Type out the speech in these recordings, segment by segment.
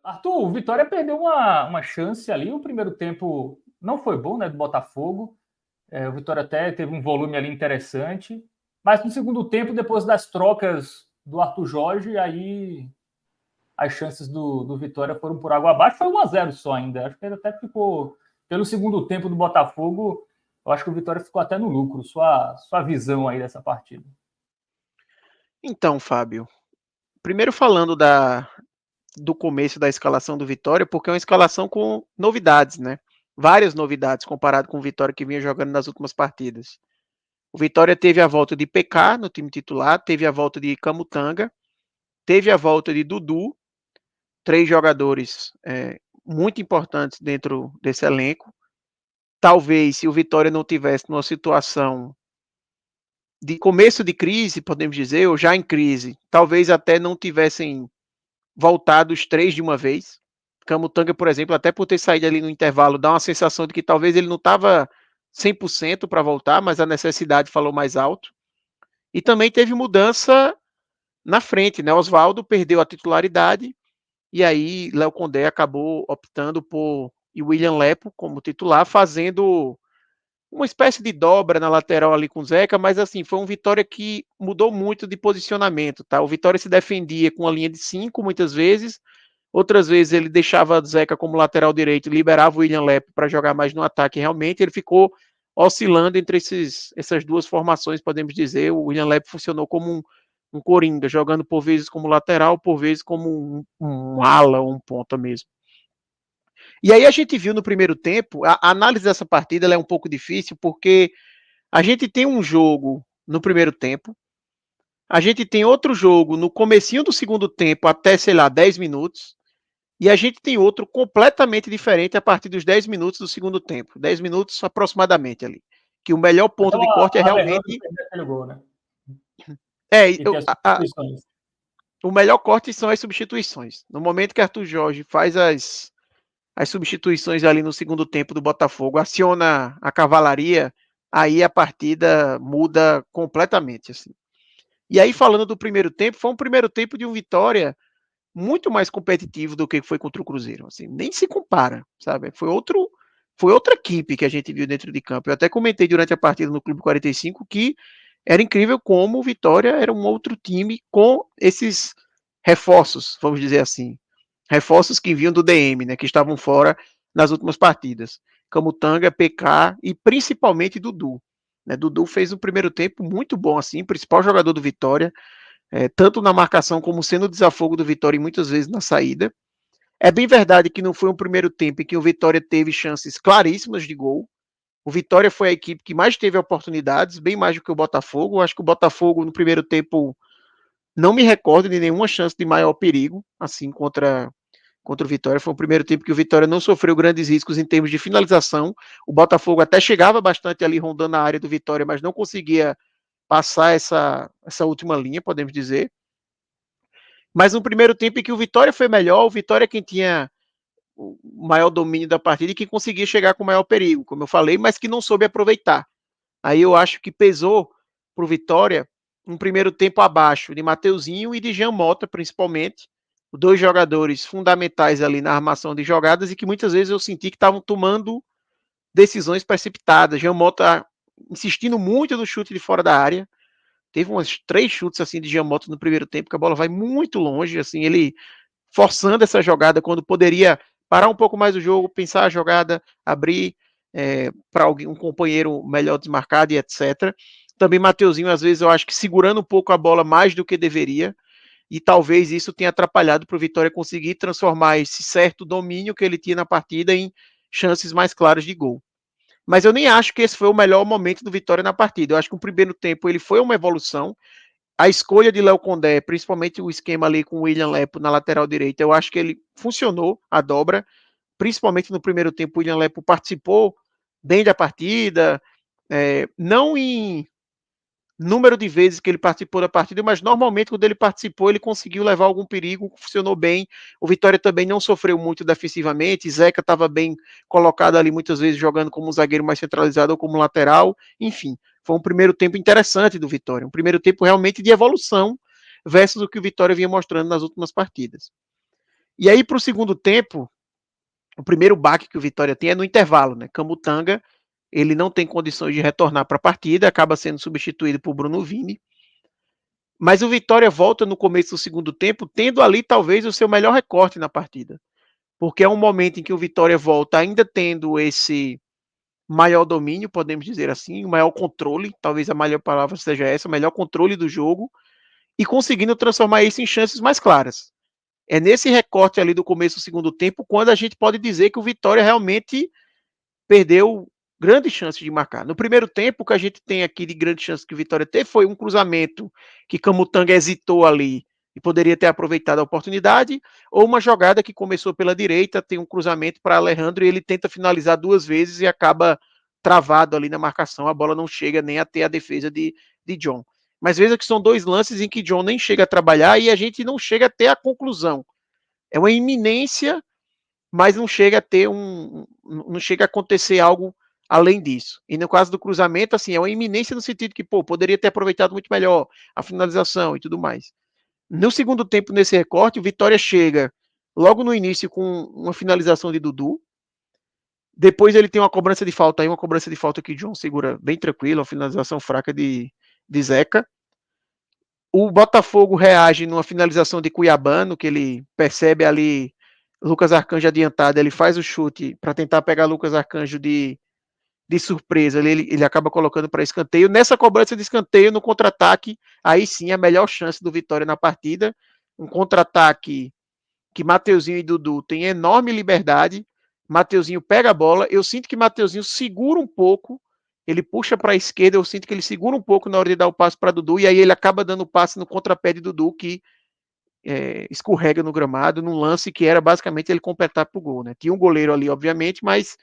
Arthur, o Vitória perdeu uma chance ali. O primeiro tempo não foi bom, né, do Botafogo. O Vitória até teve um volume ali interessante. Mas no segundo tempo, depois das trocas do Arthur Jorge, aí as chances do Vitória foram por água abaixo. Foi 1-0 só ainda. Acho que ele até ficou, pelo segundo tempo do Botafogo, eu acho que o Vitória ficou até no lucro. Sua visão aí dessa partida. Então, Fábio, primeiro falando do começo da escalação do Vitória, porque é uma escalação com novidades, né? Várias novidades comparado com o Vitória que vinha jogando nas últimas partidas. O Vitória teve a volta de PK no time titular, teve a volta de Camutanga, teve a volta de Dudu, três jogadores muito importantes dentro desse elenco. Talvez se o Vitória não tivesse numa situação de começo de crise, podemos dizer, ou já em crise, talvez até não tivessem voltado os três de uma vez. Camutanga, por exemplo, até por ter saído ali no intervalo, dá uma sensação de que talvez ele não estava 100% para voltar, mas a necessidade falou mais alto. E também teve mudança na frente, né? Oswaldo perdeu a titularidade e aí Léo Condé acabou optando por William Lepo como titular, fazendo uma espécie de dobra na lateral ali com o Zeca, mas assim, foi um Vitória que mudou muito de posicionamento, tá? O Vitória se defendia com a linha de 5 muitas vezes, outras vezes ele deixava o Zeca como lateral direito e liberava o William Lepo para jogar mais no ataque. Realmente ele ficou oscilando entre essas duas formações, podemos dizer. O William Lepo funcionou como um coringa, jogando por vezes como lateral, por vezes como um ala ou um ponta mesmo. E aí a gente viu no primeiro tempo, a análise dessa partida ela é um pouco difícil, porque a gente tem um jogo no primeiro tempo, a gente tem outro jogo no comecinho do segundo tempo até, sei lá, 10 minutos, e a gente tem outro completamente diferente a partir dos 10 minutos do segundo tempo, 10 minutos aproximadamente ali. Que o melhor Até ponto o de corte é Alejandro realmente. perdeu aquele gol, né? É, E tem as substituições. o melhor corte são as substituições. No momento que Arthur Jorge faz as substituições ali no segundo tempo do Botafogo, aciona a cavalaria, aí a partida muda completamente. Assim. E aí, falando do primeiro tempo, foi um primeiro tempo de um Vitória muito mais competitivo do que foi contra o Cruzeiro. Assim, nem se compara, sabe? Foi outra equipe que a gente viu dentro de campo. Eu até comentei durante a partida no Clube 45 que era incrível como o Vitória era um outro time com esses reforços, vamos dizer assim. Reforços que vinham do DM, né? Que estavam fora nas últimas partidas. Camutanga, PK e principalmente Dudu. Né, Dudu fez um primeiro tempo muito bom, assim, principal jogador do Vitória, tanto na marcação como sendo o desafogo do Vitória e muitas vezes na saída. É bem verdade que não foi um primeiro tempo em que o Vitória teve chances claríssimas de gol. O Vitória foi a equipe que mais teve oportunidades, bem mais do que o Botafogo. Eu acho que o Botafogo, no primeiro tempo, não me recordo de nenhuma chance de maior perigo, assim, contra o Vitória. Foi o primeiro tempo que o Vitória não sofreu grandes riscos em termos de finalização. O Botafogo até chegava bastante ali rondando a área do Vitória, mas não conseguia passar essa última linha, podemos dizer. Mas no primeiro tempo em que o Vitória foi melhor, o Vitória é quem tinha o maior domínio da partida e que conseguia chegar com maior perigo, como eu falei, mas que não soube aproveitar. Aí eu acho que pesou para o Vitória um primeiro tempo abaixo de Mateuzinho e de Jean Mota, principalmente, dois jogadores fundamentais ali na armação de jogadas e que muitas vezes eu senti que estavam tomando decisões precipitadas. Jean Mota insistindo muito no chute de fora da área. Teve umas 3 chutes assim de Jean Mota no primeiro tempo, que a bola vai muito longe, assim, ele forçando essa jogada quando poderia parar um pouco mais o jogo, pensar a jogada, abrir para um companheiro melhor desmarcado e etc. Também Mateuzinho, às vezes, eu acho que segurando um pouco a bola mais do que deveria, e talvez isso tenha atrapalhado para o Vitória conseguir transformar esse certo domínio que ele tinha na partida em chances mais claras de gol. Mas eu nem acho que esse foi o melhor momento do Vitória na partida. Eu acho que o primeiro tempo ele foi uma evolução. A escolha de Léo Condé, principalmente o esquema ali com o William Lepo na lateral direita, eu acho que ele funcionou, a dobra. Principalmente no primeiro tempo, o William Lepo participou bem da partida. Não em número de vezes que ele participou da partida, mas normalmente quando ele participou, ele conseguiu levar algum perigo, funcionou bem. O Vitória também não sofreu muito defensivamente, Zeca estava bem colocado ali muitas vezes jogando como um zagueiro mais centralizado ou como lateral, enfim, foi um primeiro tempo interessante do Vitória, um primeiro tempo realmente de evolução versus o que o Vitória vinha mostrando nas últimas partidas. E aí, para o segundo tempo, o primeiro baque que o Vitória tem é no intervalo, né? Camutanga, ele não tem condições de retornar para a partida, acaba sendo substituído por Bruno Vini. Mas o Vitória volta no começo do segundo tempo, tendo ali talvez o seu melhor recorte na partida. Porque é um momento em que o Vitória volta ainda tendo esse maior domínio, podemos dizer assim, o maior controle, talvez a melhor palavra seja essa, o melhor controle do jogo, e conseguindo transformar isso em chances mais claras. É nesse recorte ali do começo do segundo tempo quando a gente pode dizer que o Vitória realmente perdeu grandes chances de marcar. No primeiro tempo, o que a gente tem aqui de grande chance que o Vitória teve foi um cruzamento que Camutanga hesitou ali e poderia ter aproveitado a oportunidade, ou uma jogada que começou pela direita, tem um cruzamento para Alejandro e ele tenta finalizar duas vezes e acaba travado ali na marcação, a bola não chega nem até a defesa de John. Mas veja que são dois lances em que John nem chega a trabalhar e a gente não chega até a conclusão. É uma iminência, mas não chega a ter não chega a acontecer algo além disso. E no caso do cruzamento, assim, é uma iminência no sentido que, pô, poderia ter aproveitado muito melhor a finalização e tudo mais. No segundo tempo, nesse recorte, o Vitória chega logo no início com uma finalização de Dudu. Depois ele tem uma cobrança de falta aí, uma cobrança de falta que John segura bem tranquilo, uma finalização fraca de Zeca. O Botafogo reage numa finalização de Cuiabano, que ele percebe ali Lucas Arcanjo adiantado, ele faz o chute para tentar pegar Lucas Arcanjo de surpresa, ele acaba colocando para escanteio. Nessa cobrança de escanteio, no contra-ataque, aí sim a melhor chance do Vitória na partida. Um contra-ataque que Mateuzinho e Dudu têm enorme liberdade. Mateuzinho pega a bola. Eu sinto que Mateuzinho segura um pouco. Ele puxa para a esquerda. Eu sinto que ele segura um pouco na hora de dar o passe para Dudu. E aí ele acaba dando o passe no contrapé de Dudu, que escorrega no gramado, num lance que era basicamente ele completar para o gol. Né? Tinha um goleiro ali, obviamente, mas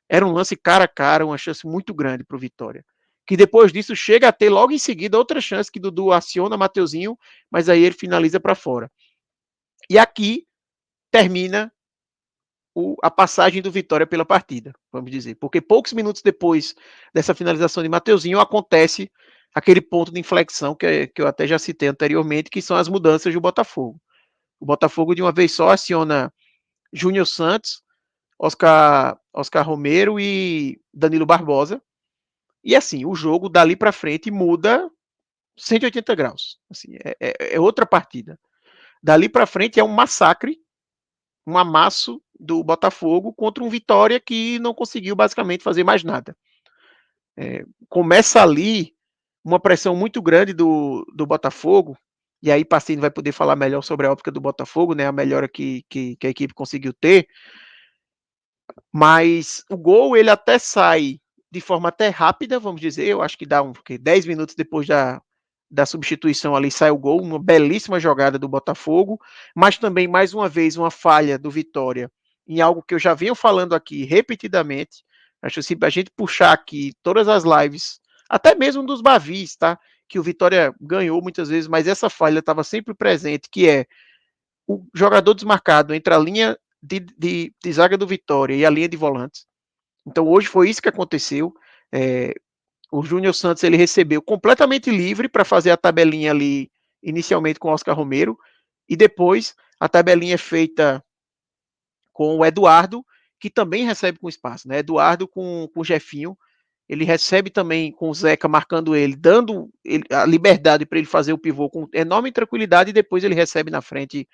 era um lance cara a cara, uma chance muito grande para o Vitória. Que depois disso chega a ter logo em seguida outra chance que Dudu aciona Mateuzinho, mas aí ele finaliza para fora. E aqui termina a passagem do Vitória pela partida, vamos dizer. Porque poucos minutos depois dessa finalização de Mateuzinho acontece aquele ponto de inflexão que eu até já citei anteriormente, que são as mudanças do Botafogo. O Botafogo, de uma vez só, aciona Júnior Santos, Oscar Romero e Danilo Barbosa. E assim, o jogo dali para frente muda 180 graus. Assim, é outra partida. Dali para frente é um massacre, um amasso do Botafogo contra um Vitória que não conseguiu basicamente fazer mais nada. Começa ali uma pressão muito grande do Botafogo, e aí Pacini vai poder falar melhor sobre a óptica do Botafogo, né, a melhora que a equipe conseguiu ter, mas o gol ele até sai de forma até rápida, vamos dizer, eu acho que dá 10 minutos depois da substituição ali sai o gol, uma belíssima jogada do Botafogo, mas também mais uma vez uma falha do Vitória em algo que eu já venho falando aqui repetidamente. Acho que se a gente puxar aqui todas as lives, até mesmo dos Bavis, tá? Que o Vitória ganhou muitas vezes, mas essa falha estava sempre presente, que é o jogador desmarcado entre a linha de zaga do Vitória e a linha de volantes. Então hoje foi isso que aconteceu. O Júnior Santos ele recebeu completamente livre para fazer a tabelinha ali, inicialmente com o Oscar Romero, e depois a tabelinha é feita com o Eduardo, que também recebe com espaço. Né? Eduardo com o Jefinho, ele recebe também com o Zeca marcando ele, dando a liberdade para ele fazer o pivô com enorme tranquilidade, e depois ele recebe na frente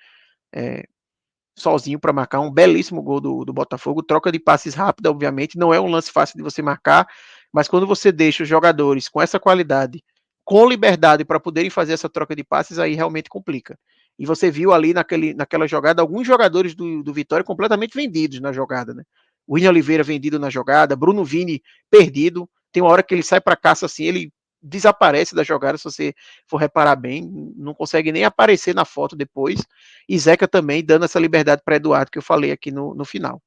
sozinho para marcar um belíssimo gol do Botafogo. Troca de passes rápida, obviamente, não é um lance fácil de você marcar, mas quando você deixa os jogadores com essa qualidade, com liberdade para poderem fazer essa troca de passes, aí realmente complica. E você viu ali naquela jogada alguns jogadores do Vitória completamente vendidos na jogada, né? O William Oliveira vendido na jogada, Bruno Vini perdido. Tem uma hora que ele sai para caça assim, ele desaparece da jogada, se você for reparar bem, não consegue nem aparecer na foto depois, e Zeca também dando essa liberdade para Eduardo, que eu falei aqui no final.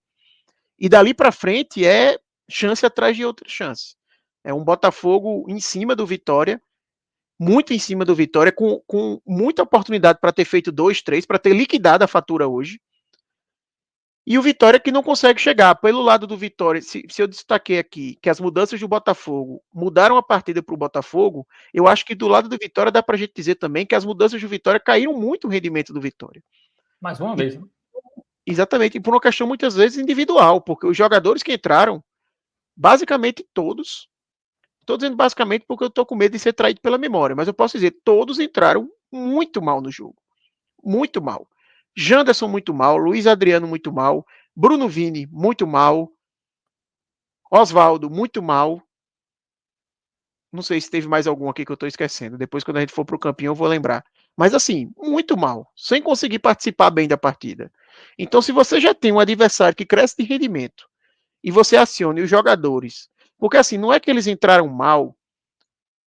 E dali para frente é chance atrás de outra chance. É um Botafogo em cima do Vitória, muito em cima do Vitória, com muita oportunidade para ter feito 2, 3, para ter liquidado a fatura hoje. E o Vitória que não consegue chegar. Pelo lado do Vitória, se eu destaquei aqui que as mudanças do Botafogo mudaram a partida para o Botafogo, eu acho que do lado do Vitória dá para a gente dizer também que as mudanças do Vitória caíram muito o rendimento do Vitória. Mais uma vez, né? Exatamente, e por uma questão muitas vezes individual, porque os jogadores que entraram, basicamente todos, estou dizendo basicamente porque eu estou com medo de ser traído pela memória, mas eu posso dizer, todos entraram muito mal no jogo, muito mal. Janderson muito mal, Luiz Adriano muito mal, Bruno Vini muito mal, Oswaldo muito mal. Não sei se teve mais algum aqui que eu estou esquecendo. Depois, quando a gente for para o campinho, eu vou lembrar. Mas assim, muito mal, sem conseguir participar bem da partida. Então, se você já tem um adversário que cresce de rendimento e você acione os jogadores, porque assim, não é que eles entraram mal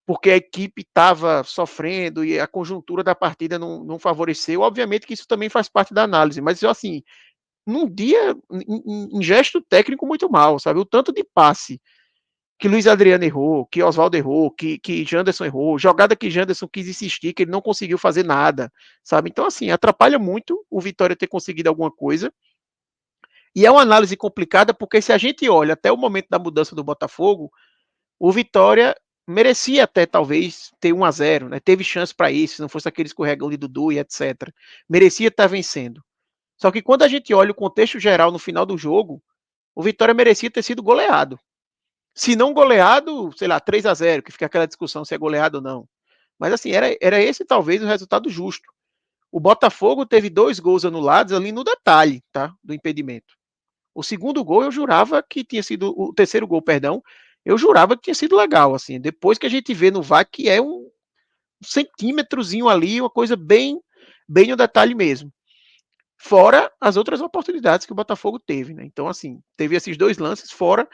porque a equipe estava sofrendo e a conjuntura da partida não favoreceu. Obviamente que isso também faz parte da análise, mas assim, num dia, em gesto técnico muito mal, sabe? O tanto de passe que Luiz Adriano errou, que Oswaldo errou, que Janderson errou, jogada que Janderson quis insistir, que ele não conseguiu fazer nada, sabe? Então, assim, atrapalha muito o Vitória ter conseguido alguma coisa. E é uma análise complicada, porque se a gente olha até o momento da mudança do Botafogo, o Vitória merecia até talvez ter 1-0, né? Teve chance para isso, se não fosse aquele escorregão de Dudu e etc. Merecia estar vencendo. Só que quando a gente olha o contexto geral no final do jogo, o Vitória merecia ter sido goleado. Se não goleado, sei lá, 3-0, que fica aquela discussão se é goleado ou não. Mas assim, era esse talvez o resultado justo. O Botafogo teve 2 gols anulados ali no detalhe, tá? Do impedimento. O segundo gol eu jurava que tinha sido, o terceiro gol, perdão, eu jurava que tinha sido legal, assim. Depois que a gente vê no VAR que é um centímetrozinho ali, uma coisa bem no detalhe mesmo. Fora as outras oportunidades que o Botafogo teve, né? Então, assim, teve esses 2 lances, fora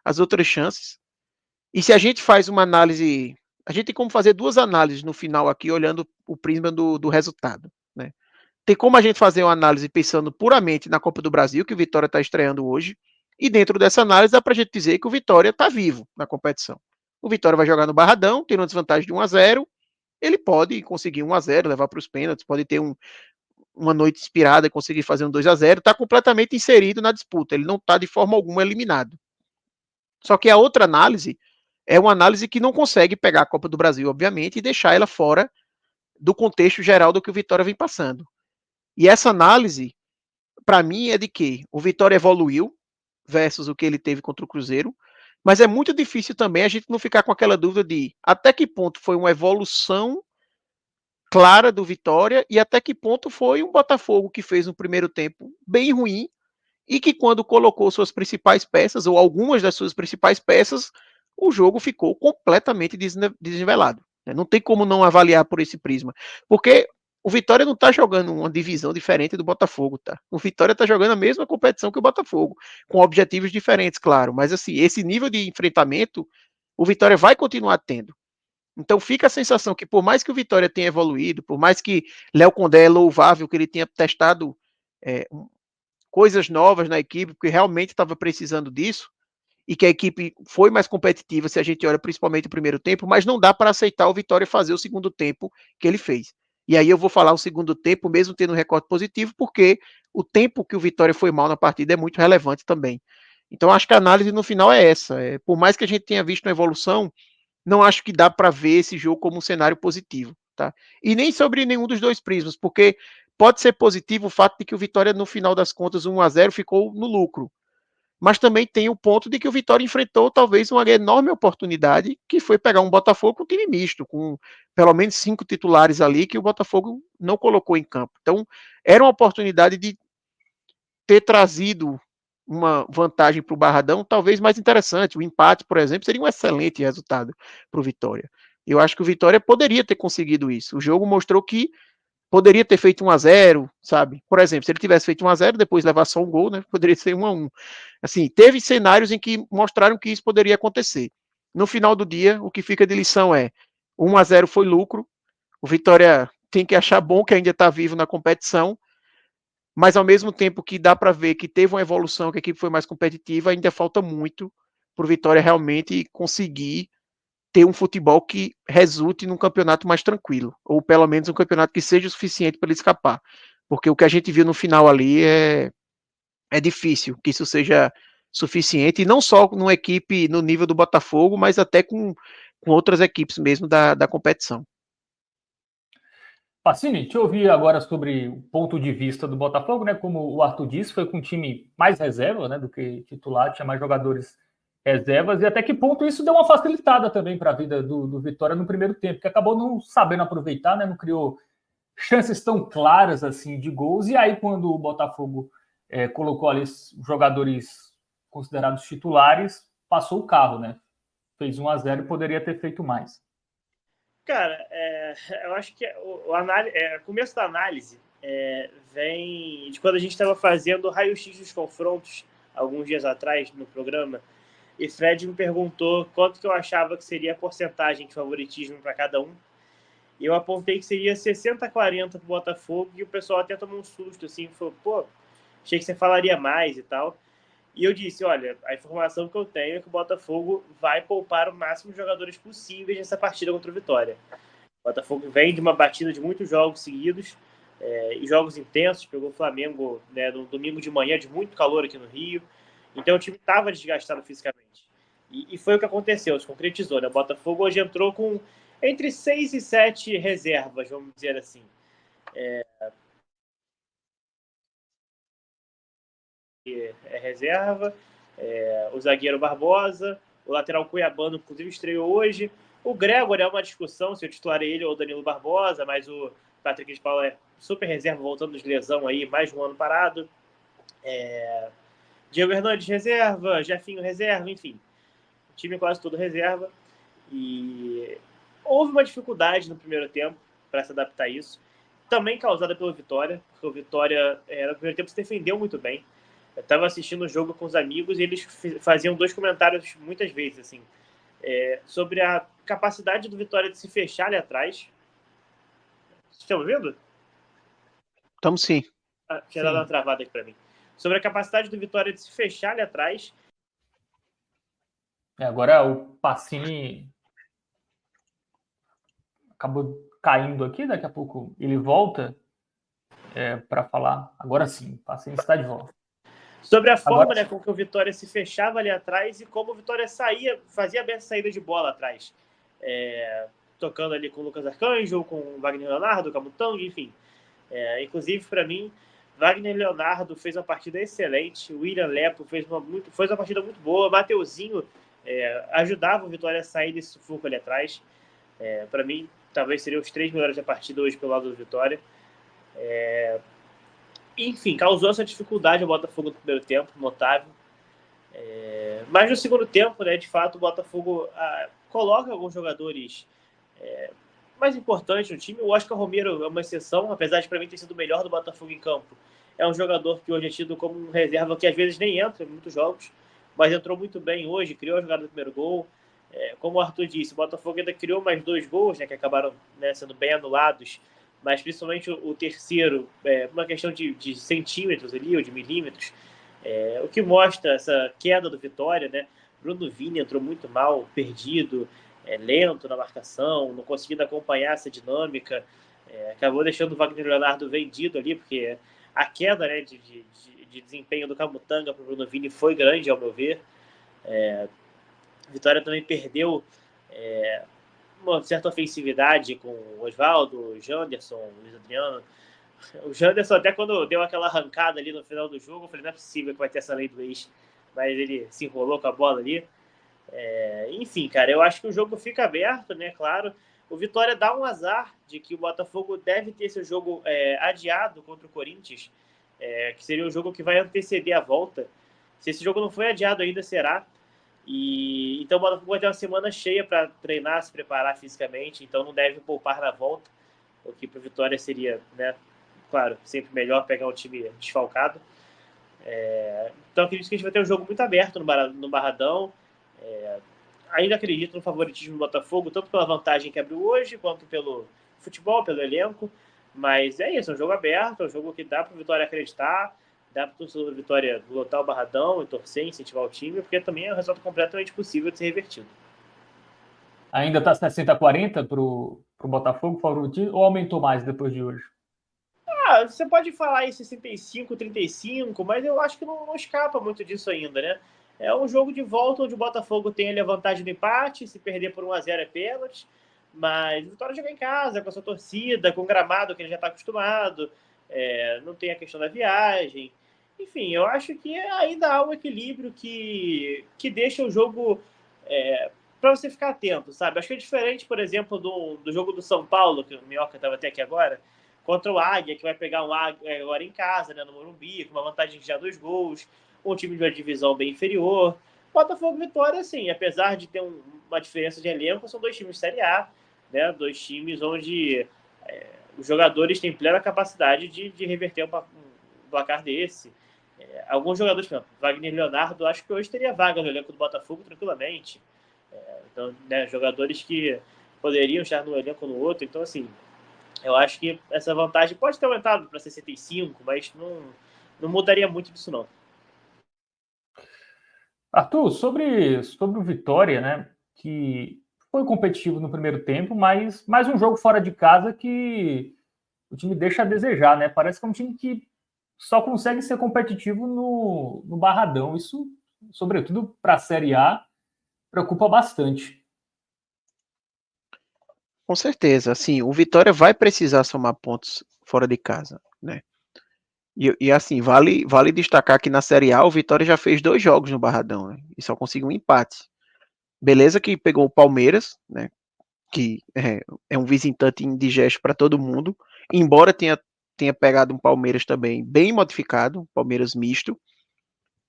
as outras chances. E se a gente faz uma análise, a gente tem como fazer 2 análises no final aqui, olhando o prisma do resultado, né? Tem como a gente fazer uma análise pensando puramente na Copa do Brasil, que o Vitória está estreando hoje, e dentro dessa análise dá para a gente dizer que o Vitória está vivo na competição. O Vitória vai jogar no Barradão, tendo uma desvantagem de 1-0, ele pode conseguir 1-0, levar para os pênaltis, pode ter uma noite inspirada e conseguir fazer um 2-0, está completamente inserido na disputa, ele não está de forma alguma eliminado. Só que a outra análise é uma análise que não consegue pegar a Copa do Brasil, obviamente, e deixar ela fora do contexto geral do que o Vitória vem passando. E essa análise, para mim, é de que o Vitória evoluiu versus o que ele teve contra o Cruzeiro, mas é muito difícil também a gente não ficar com aquela dúvida de até que ponto foi uma evolução clara do Vitória e até que ponto foi um Botafogo que fez um primeiro tempo bem ruim e que quando colocou suas principais peças, ou algumas das suas principais peças, o jogo ficou completamente desnivelado. Não tem como não avaliar por esse prisma. Porque o Vitória não está jogando uma divisão diferente do Botafogo, tá? O Vitória está jogando a mesma competição que o Botafogo, com objetivos diferentes, claro. Mas assim, esse nível de enfrentamento, o Vitória vai continuar tendo. Então fica a sensação que por mais que o Vitória tenha evoluído, por mais que Léo Condé é louvável que ele tenha testado é, coisas novas na equipe, porque realmente estava precisando disso, e que a equipe foi mais competitiva se a gente olha principalmente o primeiro tempo, mas não dá para aceitar o Vitória fazer o segundo tempo que ele fez. E aí eu vou falar o segundo tempo, mesmo tendo um recorde positivo, porque o tempo que o Vitória foi mal na partida é muito relevante também. Então acho que a análise no final é essa. Por mais que a gente tenha visto uma evolução, não acho que dá para ver esse jogo como um cenário positivo, tá? E nem sobre nenhum dos dois prismas, porque pode ser positivo o fato de que o Vitória, no final das contas, 1-0 ficou no lucro. Mas também tem o ponto de que o Vitória enfrentou talvez uma enorme oportunidade, que foi pegar um Botafogo com time misto, com pelo menos 5 titulares ali que o Botafogo não colocou em campo. Então, era uma oportunidade de ter trazido uma vantagem para o Barradão, talvez mais interessante. O empate, por exemplo, seria um excelente resultado para o Vitória. Eu acho que o Vitória poderia ter conseguido isso. O jogo mostrou que poderia ter feito 1-0, sabe? Por exemplo, se ele tivesse feito 1-0, depois levar só um gol, né? Poderia ser 1-1. Assim, teve cenários em que mostraram que isso poderia acontecer. No final do dia, o que fica de lição é 1-0 foi lucro. O Vitória tem que achar bom que ainda está vivo na competição, mas ao mesmo tempo que dá para ver que teve uma evolução, que a equipe foi mais competitiva, ainda falta muito para o Vitória realmente conseguir ter um futebol que resulte num campeonato mais tranquilo, ou pelo menos um campeonato que seja o suficiente para ele escapar. Porque o que a gente viu no final ali é difícil que isso seja suficiente, e não só numa equipe no nível do Botafogo, mas até com outras equipes mesmo da competição. Pacini, te ouvir agora sobre o ponto de vista do Botafogo, né? Como o Arthur disse, foi com um time mais reserva, né, do que titular, tinha mais jogadores reservas, e até que ponto isso deu uma facilitada também para a vida do Vitória no primeiro tempo, que acabou não sabendo aproveitar, né? Não criou chances tão claras assim de gols, e aí quando o Botafogo colocou ali os jogadores considerados titulares, passou o carro, né? Fez 1-0 e poderia ter feito mais. Cara, eu acho que o começo da análise vem de quando a gente estava fazendo o raio-x dos confrontos, alguns dias atrás, no programa, e Fred me perguntou quanto que eu achava que seria a porcentagem de favoritismo para cada um. E eu apontei que seria 60-40 para o Botafogo, e o pessoal até tomou um susto, assim, falou, pô, achei que você falaria mais e tal. E eu disse, olha, a informação que eu tenho é que o Botafogo vai poupar o máximo de jogadores possíveis nessa partida contra o Vitória. O Botafogo vem de uma batida de muitos jogos seguidos, e jogos intensos, pegou o Flamengo, né, no domingo de manhã, de muito calor aqui no Rio. Então o time estava desgastado fisicamente. E foi o que aconteceu, se concretizou. Né? O Botafogo hoje entrou com entre 6 e 7 reservas, vamos dizer assim. Reserva, o zagueiro Barbosa, o lateral Cuiabano, inclusive, estreou hoje. O Gregor é uma discussão se eu titular ele ou o Danilo Barbosa, mas o Patrick de Paula é super reserva, voltando de lesão aí, mais um ano parado. Diego Hernandes reserva, Jefinho reserva, enfim. O time quase todo reserva. E houve uma dificuldade no primeiro tempo para se adaptar a isso, também causada pelo Vitória, porque o Vitória no primeiro tempo se defendeu muito bem. Eu estava assistindo o jogo com os amigos e eles faziam dois comentários muitas vezes, assim, sobre a capacidade do Vitória de se fechar ali atrás. Vocês estão ouvindo? Estamos sim. Tinha dado uma travada aqui para mim. Sobre a capacidade do Vitória de se fechar ali atrás. Agora o Pacini acabou caindo aqui, daqui a pouco ele volta para falar. Agora sim, o Pacini está de volta. Sobre a forma, né, com que o Vitória se fechava ali atrás e como o Vitória fazia bem essa saída de bola atrás. Tocando ali com o Lucas Arcanjo, com o Wagner Leonardo, com a Mutang, enfim. Inclusive, para mim, Wagner Leonardo fez uma partida excelente, o William Lepo fez uma partida muito boa, Mateuzinho ajudava o Vitória a sair desse sufoco ali atrás. Para mim, talvez seriam os 3 melhores da partida hoje pelo lado do Vitória. Enfim, causou essa dificuldade ao Botafogo no primeiro tempo, notável. Mas no segundo tempo, né, de fato, o Botafogo coloca alguns jogadores mais importantes no time. O Oscar Romero é uma exceção, apesar de para mim ter sido o melhor do Botafogo em campo. É um jogador que hoje é tido como um reserva que às vezes nem entra em muitos jogos, mas entrou muito bem hoje, criou a jogada do primeiro gol. Como o Arthur disse, o Botafogo ainda criou mais 2 gols, né, que acabaram, né, sendo bem anulados, mas principalmente o terceiro, uma questão de centímetros ali, ou de milímetros, o que mostra essa queda do Vitória, né? Bruno Vini entrou muito mal, perdido, lento na marcação, não conseguindo acompanhar essa dinâmica, acabou deixando o Wagner Leonardo vendido ali, porque a queda, né, de desempenho do Camutanga para o Bruno Vini foi grande, ao meu ver. Vitória também perdeu uma certa ofensividade com o Oswaldo, o Janderson, o Luiz Adriano. O Janderson, até quando deu aquela arrancada ali no final do jogo, eu falei, não é possível que vai ter essa lei do ex, mas ele se enrolou com a bola ali. Enfim, cara, eu acho que o jogo fica aberto, né, claro. O Vitória dá um azar de que o Botafogo deve ter seu jogo adiado contra o Corinthians, que seria o jogo que vai anteceder a volta. Se esse jogo não foi adiado ainda, será. Então o Botafogo vai ter uma semana cheia para treinar, se preparar fisicamente, então não deve poupar na volta, o que para o Vitória seria, né, claro, sempre melhor pegar um time desfalcado. Então acredito que a gente vai ter um jogo muito aberto no Barradão. Ainda acredito no favoritismo do Botafogo, tanto pela vantagem que abriu hoje, quanto pelo futebol, pelo elenco. Mas é isso, é um jogo aberto, é um jogo que dá para o Vitória acreditar, dá para o torcedor do Vitória lotar o Barradão e torcer, incentivar o time, porque também é um resultado completamente possível de ser revertido. Ainda está 60-40 para o Botafogo, favoritismo, ou aumentou mais depois de hoje? Você pode falar aí 65-35, mas eu acho que não escapa muito disso ainda, né? É um jogo de volta onde o Botafogo tem ali a vantagem do empate, se perder por 1-0 é pênalti, Mas o Vitória joga em casa, com a sua torcida, com o gramado que ele já está acostumado, não tem a questão da viagem. Enfim, eu acho que ainda há um equilíbrio que deixa o jogo para você ficar atento, sabe? Acho que é diferente, por exemplo, do jogo do São Paulo, que o Minhoca estava até aqui agora, contra o Águia, que vai pegar um Águia agora em casa, né, no Morumbi, com uma vantagem de já 2 gols, um time de uma divisão bem inferior. Botafogo e Vitória, assim, apesar de ter uma diferença de elenco, são 2 times de Série A, né? 2 times onde os jogadores têm plena capacidade de reverter um placar desse. Alguns jogadores, por exemplo, Wagner Leonardo, acho que hoje teria vaga no elenco do Botafogo tranquilamente. Então, né, jogadores que poderiam estar no elenco no outro. Então, assim, eu acho que essa vantagem pode ter aumentado para 65, mas não mudaria muito disso, não. Arthur, sobre o Vitória, né? Que foi competitivo no primeiro tempo, mas mais um jogo fora de casa que o time deixa a desejar, né? Parece que é um time que só consegue ser competitivo no Barradão. Isso, sobretudo para a Série A, preocupa bastante. Com certeza, assim, o Vitória vai precisar somar pontos fora de casa, né? E assim, vale destacar que na Série A o Vitória já fez 2 jogos no Barradão, né? E só conseguiu um empate. Beleza que pegou o Palmeiras, né? Que é um visitante indigesto para todo mundo, embora tenha pegado um Palmeiras também bem modificado, um Palmeiras misto.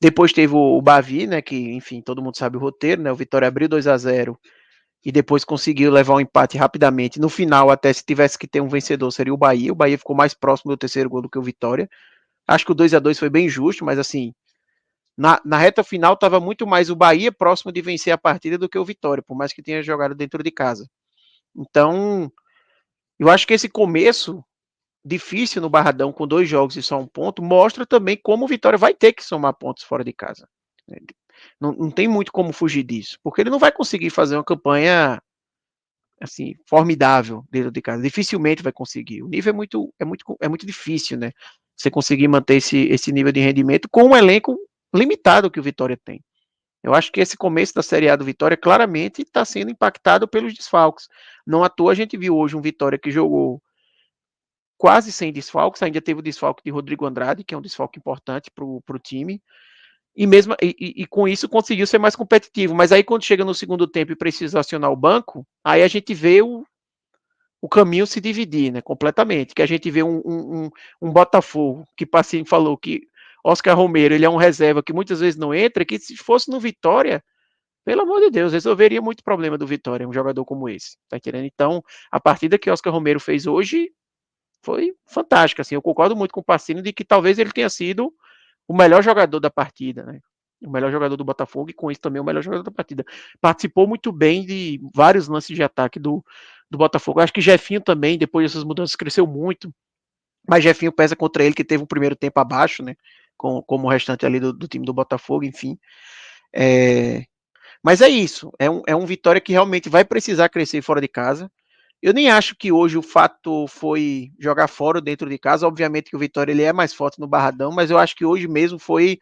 Depois teve o Bavi, né? Que, enfim, todo mundo sabe o roteiro, né? O Vitória abriu 2-0 e depois conseguiu levar um empate rapidamente. No final, até se tivesse que ter um vencedor, seria o Bahia. O Bahia ficou mais próximo do terceiro gol do que o Vitória. Acho que o 2-2 foi bem justo, mas assim, na reta final estava muito mais o Bahia próximo de vencer a partida do que o Vitória, por mais que tenha jogado dentro de casa. Então, eu acho que esse começo difícil no Barradão, com 2 jogos e só um ponto, mostra também como o Vitória vai ter que somar pontos fora de casa. Não tem muito como fugir disso, porque ele não vai conseguir fazer uma campanha assim formidável dentro de casa. Dificilmente vai conseguir. O nível é muito difícil, né? Você conseguir manter esse nível de rendimento com um elenco limitado que o Vitória tem. Eu acho que esse começo da Série A do Vitória claramente está sendo impactado pelos desfalques. Não à toa a gente viu hoje um Vitória que jogou quase sem desfalques, ainda teve o desfalque de Rodrigo Andrade, que é um desfalque importante para o time, e mesmo e com isso conseguiu ser mais competitivo. Mas aí quando chega no segundo tempo e precisa acionar o banco, aí a gente vê o caminho se dividir, né, completamente. Que a gente vê um Botafogo, que Passinho falou que Oscar Romero ele é um reserva que muitas vezes não entra, que se fosse no Vitória, pelo amor de Deus, resolveria muito problema do Vitória, um jogador como esse, tá entendendo? Então, a partida que Oscar Romero fez hoje foi fantástica, assim, eu concordo muito com o Pacini de que talvez ele tenha sido o melhor jogador da partida, né? O melhor jogador do Botafogo e com isso também o melhor jogador da partida. Participou muito bem de vários lances de ataque do Botafogo. Acho que Jefinho também, depois dessas mudanças, cresceu muito. Mas Jefinho pesa contra ele, que teve um primeiro tempo abaixo, né? Como o restante ali do time do Botafogo, enfim. Mas é isso. É um Vitória que realmente vai precisar crescer fora de casa. Eu nem acho que hoje o fato foi jogar fora ou dentro de casa. Obviamente que o Vitória ele é mais forte no Barradão, mas eu acho que hoje mesmo foi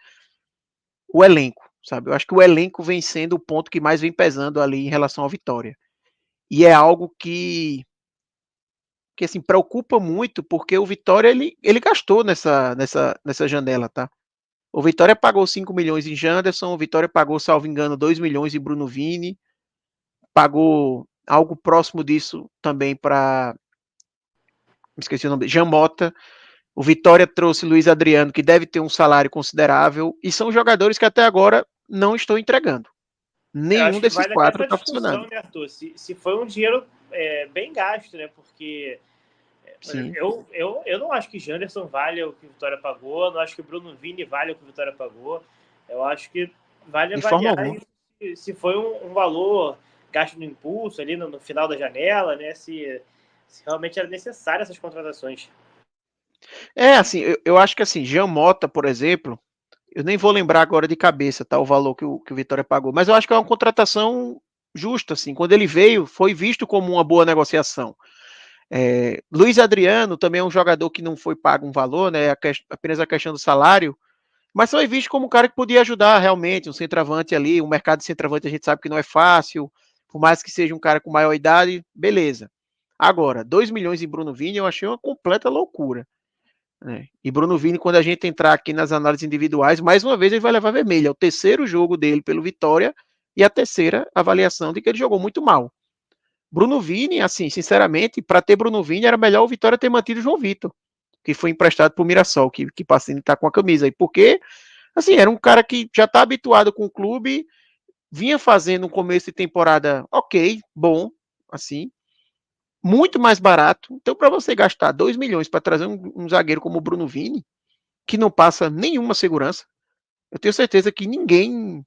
o elenco, sabe? Eu acho que o elenco vem sendo o ponto que mais vem pesando ali em relação ao Vitória. E é algo que assim, preocupa muito, porque o Vitória ele gastou nessa janela, tá? O Vitória pagou 5 milhões em Janderson, o Vitória pagou, salvo engano, 2 milhões em Bruno Vini, pagou algo próximo disso também para, esqueci o nome, Jean Mota. O Vitória trouxe Luiz Adriano, que deve ter um salário considerável, e são jogadores que até agora não estão entregando. Eu Nenhum acho que desses vale até 4 essa está funcionando. discussão, né, Arthur? Se foi um dinheiro bem gasto, né? Porque Sim. eu não acho que Janderson vale o que o Vitória pagou, eu não acho que o Bruno Vini vale o que o Vitória pagou. Eu acho que vale De forma avaliar alguma. se foi um valor gasto no impulso ali no final da janela, né? Se realmente era necessário essas contratações. Assim, eu acho que assim, Jean Mota, por exemplo, eu nem vou lembrar agora de cabeça, tá, o valor que o Vitória pagou, mas eu acho que é uma contratação justa, assim, quando ele veio, foi visto como uma boa negociação. Luiz Adriano também é um jogador que não foi pago um valor, né, apenas a questão do salário, mas foi visto como um cara que podia ajudar realmente, um centroavante ali, o mercado de centroavante a gente sabe que não é fácil, por mais que seja um cara com maior idade, beleza. Agora, 2 milhões em Bruno Vini eu achei uma completa loucura. Né? E Bruno Vini, quando a gente entrar aqui nas análises individuais, mais uma vez ele vai levar vermelho. É o terceiro jogo dele pelo Vitória e a terceira avaliação de que ele jogou muito mal. Bruno Vini, assim, sinceramente, para ter Bruno Vini era melhor o Vitória ter mantido o João Vitor, que foi emprestado para o Mirassol, que Pacini está com a camisa aí, porque, assim, era um cara que já está habituado com o clube, vinha fazendo um começo de temporada ok, bom, assim, muito mais barato. Então, para você gastar 2 milhões para trazer um zagueiro como o Bruno Vini, que não passa nenhuma segurança, eu tenho certeza que ninguém,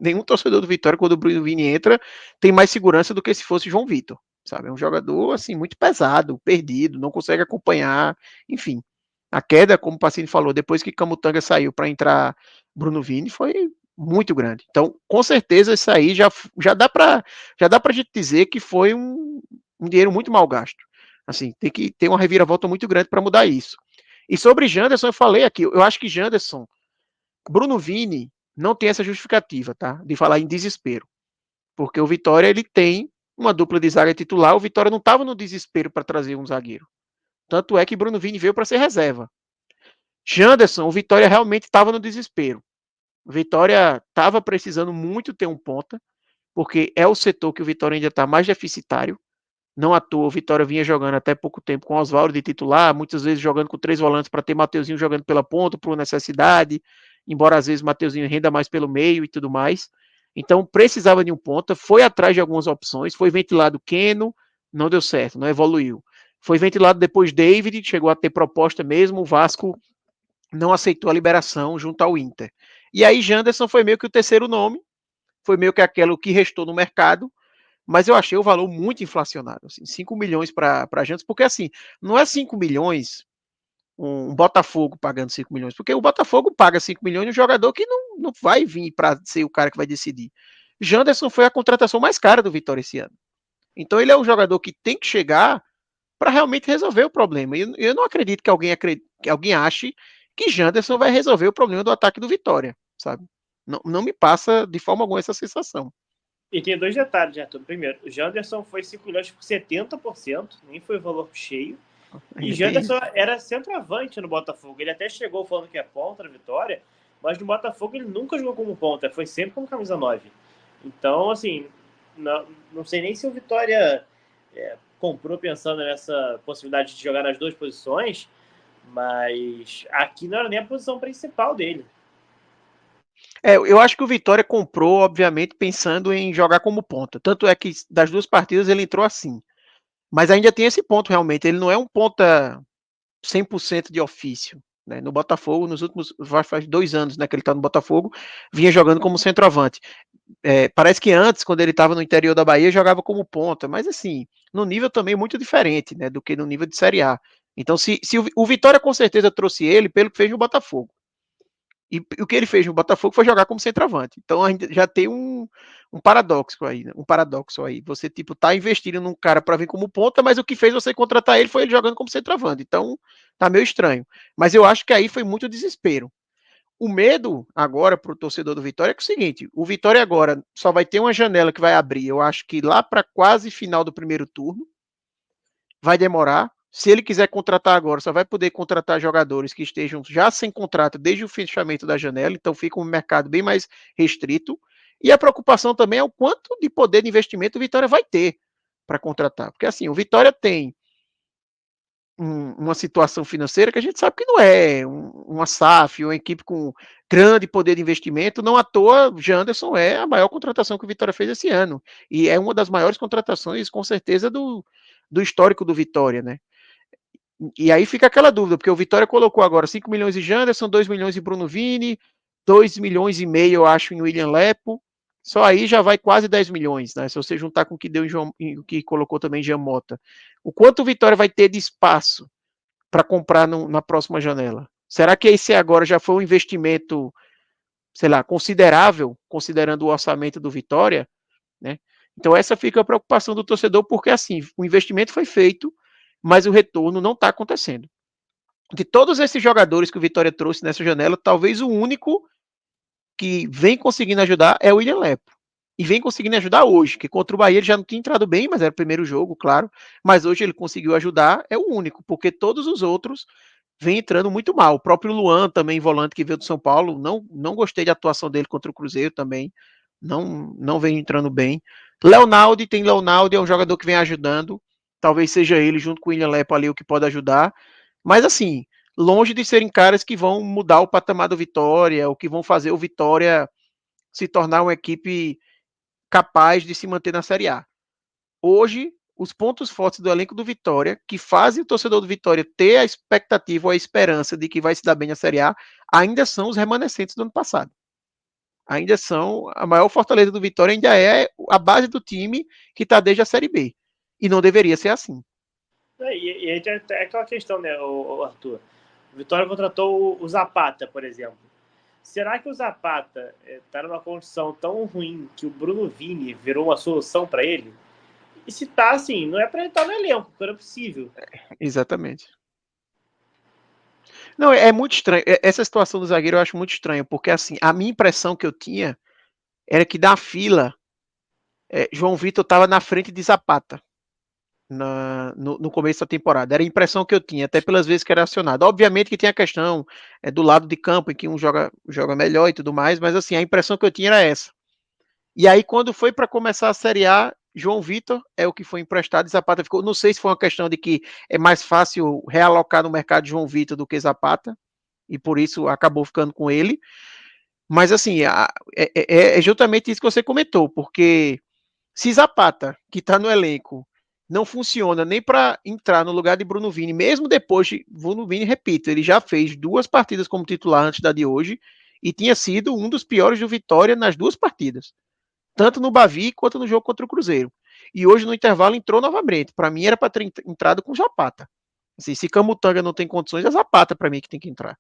nenhum torcedor do Vitória, quando o Bruno Vini entra, tem mais segurança do que se fosse João Vitor, sabe? É um jogador, assim, muito pesado, perdido, não consegue acompanhar, enfim. A queda, como o Pacini falou, depois que Camutanga saiu para entrar Bruno Vini, foi muito grande. Então, com certeza, isso aí já dá para gente dizer que foi um dinheiro muito mal gasto. Assim, tem que ter uma reviravolta muito grande para mudar isso. E sobre Janderson, eu falei aqui, eu acho que Janderson, Bruno Vini não tem essa justificativa, tá? De falar em desespero. Porque o Vitória, ele tem uma dupla de zaga titular, o Vitória não estava no desespero para trazer um zagueiro. Tanto é que Bruno Vini veio para ser reserva. Janderson, o Vitória realmente estava no desespero. O Vitória estava precisando muito ter um ponta, porque é o setor que o Vitória ainda está mais deficitário. Não à toa, o Vitória vinha jogando até pouco tempo com Oswaldo de titular, muitas vezes jogando com 3 volantes para ter Mateuzinho jogando pela ponta, por necessidade, embora às vezes Mateuzinho renda mais pelo meio e tudo mais. Então precisava de um ponta, foi atrás de algumas opções, foi ventilado Keno, não deu certo, não evoluiu. Foi ventilado depois David, chegou a ter proposta mesmo, o Vasco não aceitou a liberação junto ao Inter. E aí Janderson foi meio que o terceiro nome, foi meio que aquele que restou no mercado, mas eu achei o valor muito inflacionado, assim, 5 milhões para Jantos, porque assim, não é 5 milhões um Botafogo pagando 5 milhões, porque o Botafogo paga 5 milhões no jogador que não vai vir para ser o cara que vai decidir. Janderson foi a contratação mais cara do Vitória esse ano. Então ele é um jogador que tem que chegar para realmente resolver o problema. E eu não acredito que alguém ache que Janderson vai resolver o problema do ataque do Vitória, sabe? Não me passa de forma alguma essa sensação. E tem dois detalhes, Arthur. Primeiro, o Janderson foi 5 milhões por 70%, nem foi valor cheio. E Janderson era centroavante no Botafogo. Ele até chegou falando que é ponta na Vitória, mas no Botafogo ele nunca jogou como ponta, foi sempre como camisa 9. Então, assim, não sei nem se o Vitória comprou pensando nessa possibilidade de jogar nas duas posições, mas aqui não era nem a posição principal dele. Eu acho que o Vitória comprou, obviamente, pensando em jogar como ponta. Tanto é que das duas partidas ele entrou assim. Mas ainda tem esse ponto, realmente. Ele não é um ponta 100% de ofício. Né? No Botafogo, nos últimos. Faz 2 anos né, que ele está no Botafogo, vinha jogando como centroavante. Parece que antes, quando ele estava no interior da Bahia, jogava como ponta. Mas assim, no nível também muito diferente né, do que no nível de Série A. Então, se o Vitória com certeza trouxe ele pelo que fez no Botafogo. E o que ele fez no Botafogo foi jogar como centroavante. Então ainda já tem um paradoxo aí, né? Um paradoxo aí. Você tipo tá investindo num cara para vir como ponta, mas o que fez você contratar ele foi ele jogando como centroavante. Então tá meio estranho. Mas eu acho que aí foi muito desespero. O medo agora para o torcedor do Vitória é, que é o seguinte: o Vitória agora só vai ter uma janela que vai abrir, eu acho que lá para quase final do primeiro turno. Vai demorar. Se ele quiser contratar agora, só vai poder contratar jogadores que estejam já sem contrato desde o fechamento da janela, então fica um mercado bem mais restrito. E a preocupação também é o quanto de poder de investimento o Vitória vai ter para contratar. Porque assim, o Vitória tem uma situação financeira que a gente sabe que não é uma SAF, uma equipe com grande poder de investimento. Não à toa, Janderson é a maior contratação que o Vitória fez esse ano. E é uma das maiores contratações, com certeza, do histórico do Vitória, né? E aí fica aquela dúvida, porque o Vitória colocou agora 5 milhões em Janderson, 2 milhões em Bruno Vini, 2 milhões e meio, eu acho, em William Lepo. Só aí já vai quase 10 milhões, né? Se você juntar com o que deu o que colocou também em Jean Mota. O quanto o Vitória vai ter de espaço para comprar na próxima janela? Será que esse agora já foi um investimento, sei lá, considerável, considerando o orçamento do Vitória, né? Então essa fica a preocupação do torcedor, porque assim, o investimento foi feito, mas o retorno não está acontecendo. De todos esses jogadores que o Vitória trouxe nessa janela, talvez o único que vem conseguindo ajudar é o William Lepo. e vem conseguindo ajudar hoje, que contra o Bahia ele já não tinha entrado bem, mas era o primeiro jogo, claro, mas hoje ele conseguiu ajudar, é o único, porque todos os outros vem entrando muito mal. O próprio Luan também, volante que veio do São Paulo, não gostei da atuação dele contra o Cruzeiro também, não vem entrando bem. Leonardo, é um jogador que vem ajudando, talvez seja ele junto com o William Lepo ali o que pode ajudar, mas assim, longe de serem caras que vão mudar o patamar do Vitória, ou que vão fazer o Vitória se tornar uma equipe capaz de se manter na Série A. Hoje, os pontos fortes do elenco do Vitória, que fazem o torcedor do Vitória ter a expectativa ou a esperança de que vai se dar bem na Série A, ainda são os remanescentes do ano passado. Ainda são, a maior fortaleza do Vitória ainda é a base do time que está desde a Série B. E não deveria ser assim. E aí é aquela questão, né, o Arthur? O Vitória contratou o Zapata, por exemplo. Será que o Zapata está numa condição tão ruim que o Bruno Vini virou uma solução para ele? E se tá assim, não é para ele estar no elenco, porque não é possível. Exatamente. Não, é muito estranho. Essa situação do zagueiro eu acho muito estranho, porque assim, a minha impressão que eu tinha era que da fila, João Vitor estava na frente de Zapata no começo da temporada. Era a impressão que eu tinha, até pelas vezes que era acionado. Obviamente que tem a questão do lado de campo, em que um joga melhor e tudo mais, mas assim, a impressão que eu tinha era essa. E aí, quando foi para começar a Série A, João Vitor é o que foi emprestado e Zapata ficou. Não sei se foi uma questão de que é mais fácil realocar no mercado João Vitor do que Zapata, e por isso acabou ficando com ele. Mas assim, é justamente isso que você comentou, porque se Zapata, que está no elenco, não funciona nem para entrar no lugar de Bruno Vini, mesmo depois de Bruno Vini, repito, ele já fez 2 partidas como titular antes da de hoje e tinha sido um dos piores do Vitória nas 2 partidas, tanto no Bavi quanto no jogo contra o Cruzeiro. E hoje no intervalo entrou novamente. Para mim era para ter entrado com Zapata. Assim, se Camutanga não tem condições, é Zapata para mim que tem que entrar.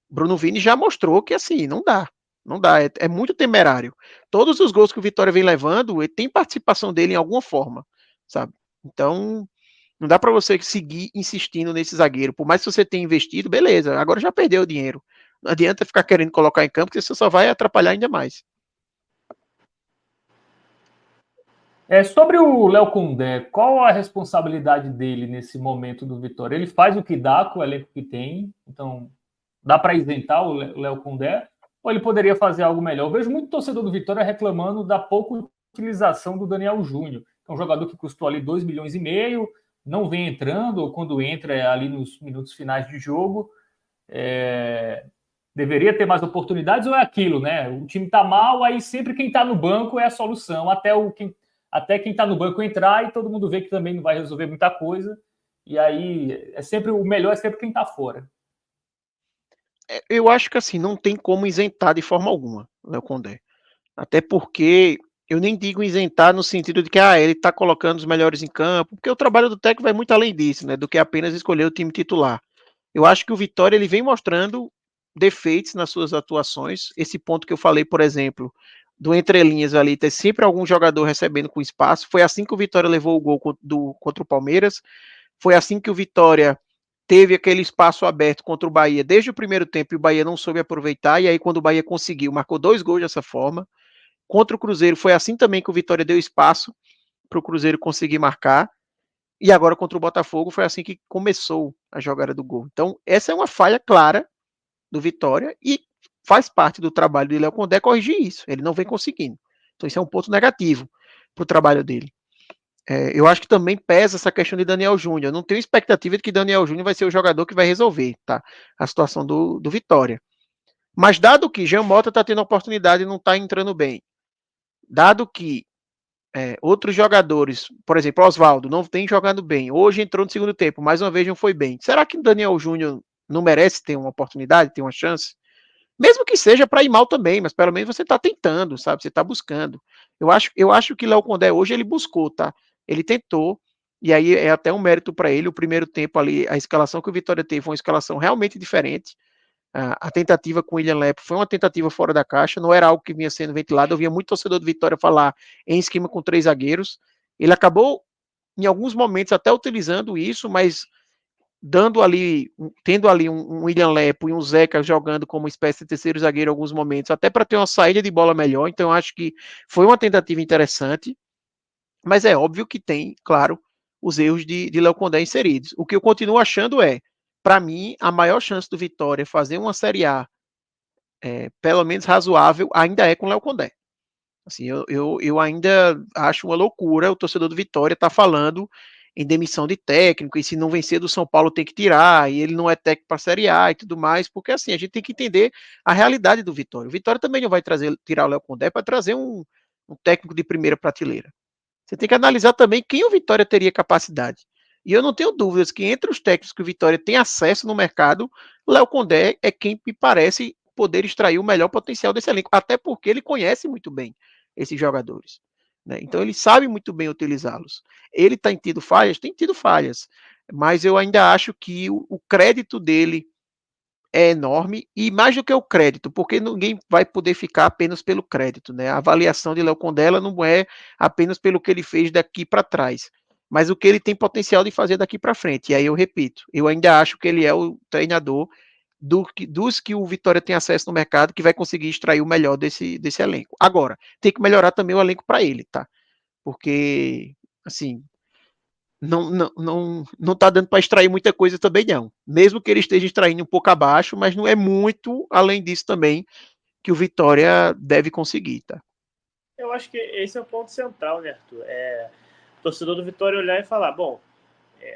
Bruno Vini já mostrou que assim, não dá. Não dá, é muito temerário. Todos os gols que o Vitória vem levando, tem participação dele em alguma forma, sabe? Então, não dá para você seguir insistindo nesse zagueiro. Por mais que você tenha investido, beleza, agora já perdeu o dinheiro. Não adianta ficar querendo colocar em campo, porque você só vai atrapalhar ainda mais. Sobre o Léo Condé, qual a responsabilidade dele nesse momento do Vitória? Ele faz o que dá com o elenco que tem, então dá para isentar o Léo Condé, ou ele poderia fazer algo melhor? Eu vejo muito torcedor do Vitória reclamando da pouca utilização do Daniel Júnior, é um jogador que custou ali 2,5 milhões, não vem entrando, ou quando entra é ali nos minutos finais de jogo. Deveria ter mais oportunidades, ou é aquilo, né? O time está mal, aí sempre quem está no banco é a solução, até quem está no banco entrar e todo mundo vê que também não vai resolver muita coisa. E aí o melhor é sempre quem está fora. Eu acho que assim, não tem como isentar de forma alguma o Léo Condé. Até porque eu nem digo isentar no sentido de que ele está colocando os melhores em campo, porque o trabalho do técnico vai muito além disso, né? Do que apenas escolher o time titular. Eu acho que o Vitória ele vem mostrando defeitos nas suas atuações. Esse ponto que eu falei, por exemplo, do entrelinhas ali, ter sempre algum jogador recebendo com espaço. Foi assim que o Vitória levou o gol contra o Palmeiras. Foi assim que o Vitória teve aquele espaço aberto contra o Bahia desde o primeiro tempo e o Bahia não soube aproveitar. E aí, quando o Bahia conseguiu, marcou 2 gols dessa forma. Contra o Cruzeiro foi assim também que o Vitória deu espaço para o Cruzeiro conseguir marcar. E agora contra o Botafogo foi assim que começou a jogada do gol. Então, essa é uma falha clara do Vitória e faz parte do trabalho de Léo Condé corrigir isso. Ele não vem conseguindo. Então, isso é um ponto negativo para o trabalho dele. Eu acho que também pesa essa questão de Daniel Júnior. Eu não tenho expectativa de que Daniel Júnior vai ser o jogador que vai resolver, tá? A situação do Vitória. Mas dado que Jean Mota está tendo oportunidade e não está entrando bem, dado que outros jogadores, por exemplo, Oswaldo, não tem jogado bem, hoje entrou no segundo tempo, mais uma vez não foi bem. Será que o Daniel Júnior não merece ter uma oportunidade, ter uma chance? Mesmo que seja para ir mal também, mas pelo menos você está tentando, sabe? Você está buscando. Eu acho que Léo Condé hoje ele buscou, tá? Ele tentou, e aí é até um mérito para ele. O primeiro tempo ali, a escalação que o Vitória teve foi uma escalação realmente diferente. A tentativa com o William Lepo foi uma tentativa fora da caixa, não era algo que vinha sendo ventilado. Eu via muito torcedor do Vitória falar em esquema com 3 zagueiros. Ele acabou, em alguns momentos, até utilizando isso, mas tendo ali um William Lepo e um Zeca jogando como espécie de terceiro zagueiro em alguns momentos, até para ter uma saída de bola melhor. Então, eu acho que foi uma tentativa interessante, mas é óbvio que tem, claro, os erros de Léo Condé inseridos. O que eu continuo achando para mim, a maior chance do Vitória fazer uma Série A pelo menos razoável ainda é com Léo Condé. Assim, eu ainda acho uma loucura o torcedor do Vitória estar falando em demissão de técnico, e se não vencer do São Paulo tem que tirar, e ele não é técnico para a Série A e tudo mais, porque assim, a gente tem que entender a realidade do Vitória. O Vitória também não vai tirar o Léo Condé para trazer um técnico de primeira prateleira. Você tem que analisar também quem o Vitória teria capacidade. E eu não tenho dúvidas que entre os técnicos que o Vitória tem acesso no mercado, Léo Condé é quem me parece poder extrair o melhor potencial desse elenco, até porque ele conhece muito bem esses jogadores. Né? Então ele sabe muito bem utilizá-los. Ele tem tido falhas? Tem tido falhas. Mas eu ainda acho que o crédito dele é enorme, e mais do que o crédito, porque ninguém vai poder ficar apenas pelo crédito, né? A avaliação de Léo Condé não é apenas pelo que ele fez daqui para trás, mas o que ele tem potencial de fazer daqui para frente. E aí eu repito, eu ainda acho que ele é o treinador dos que o Vitória tem acesso no mercado, que vai conseguir extrair o melhor desse elenco. Agora, tem que melhorar também o elenco para ele, tá? Porque, assim, não tá dando para extrair muita coisa também, não. Mesmo que ele esteja extraindo um pouco abaixo, mas não é muito além disso também que o Vitória deve conseguir, tá? Eu acho que esse é o ponto central, né, Arthur? O torcedor do Vitória olhar e falar, bom,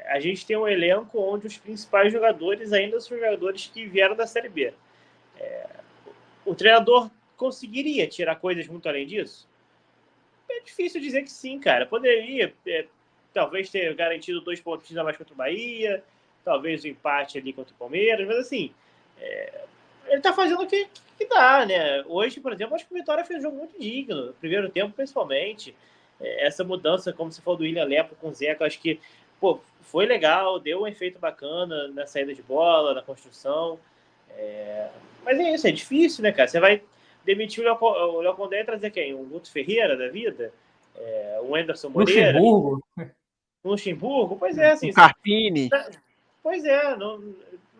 a gente tem um elenco onde os principais jogadores ainda são jogadores que vieram da Série B. O treinador conseguiria tirar coisas muito além disso? É difícil dizer que sim, cara. Poderia, talvez, ter garantido 2 pontos a mais contra o Bahia, talvez o empate ali contra o Palmeiras, mas assim, ele tá fazendo o que dá, né? Hoje, por exemplo, acho que o Vitória fez um jogo muito digno, no primeiro tempo principalmente. Essa mudança, como você falou do William Lepo com o Zeca, acho que foi legal, deu um efeito bacana na saída de bola, na construção. Mas é isso, é difícil, né, cara? Você vai demitir o Léo Condé e trazer quem? Um Guto Ferreira da vida? O Anderson Moreira? Luxemburgo. Luxemburgo? Pois é, assim. O Carpini. Pois é, não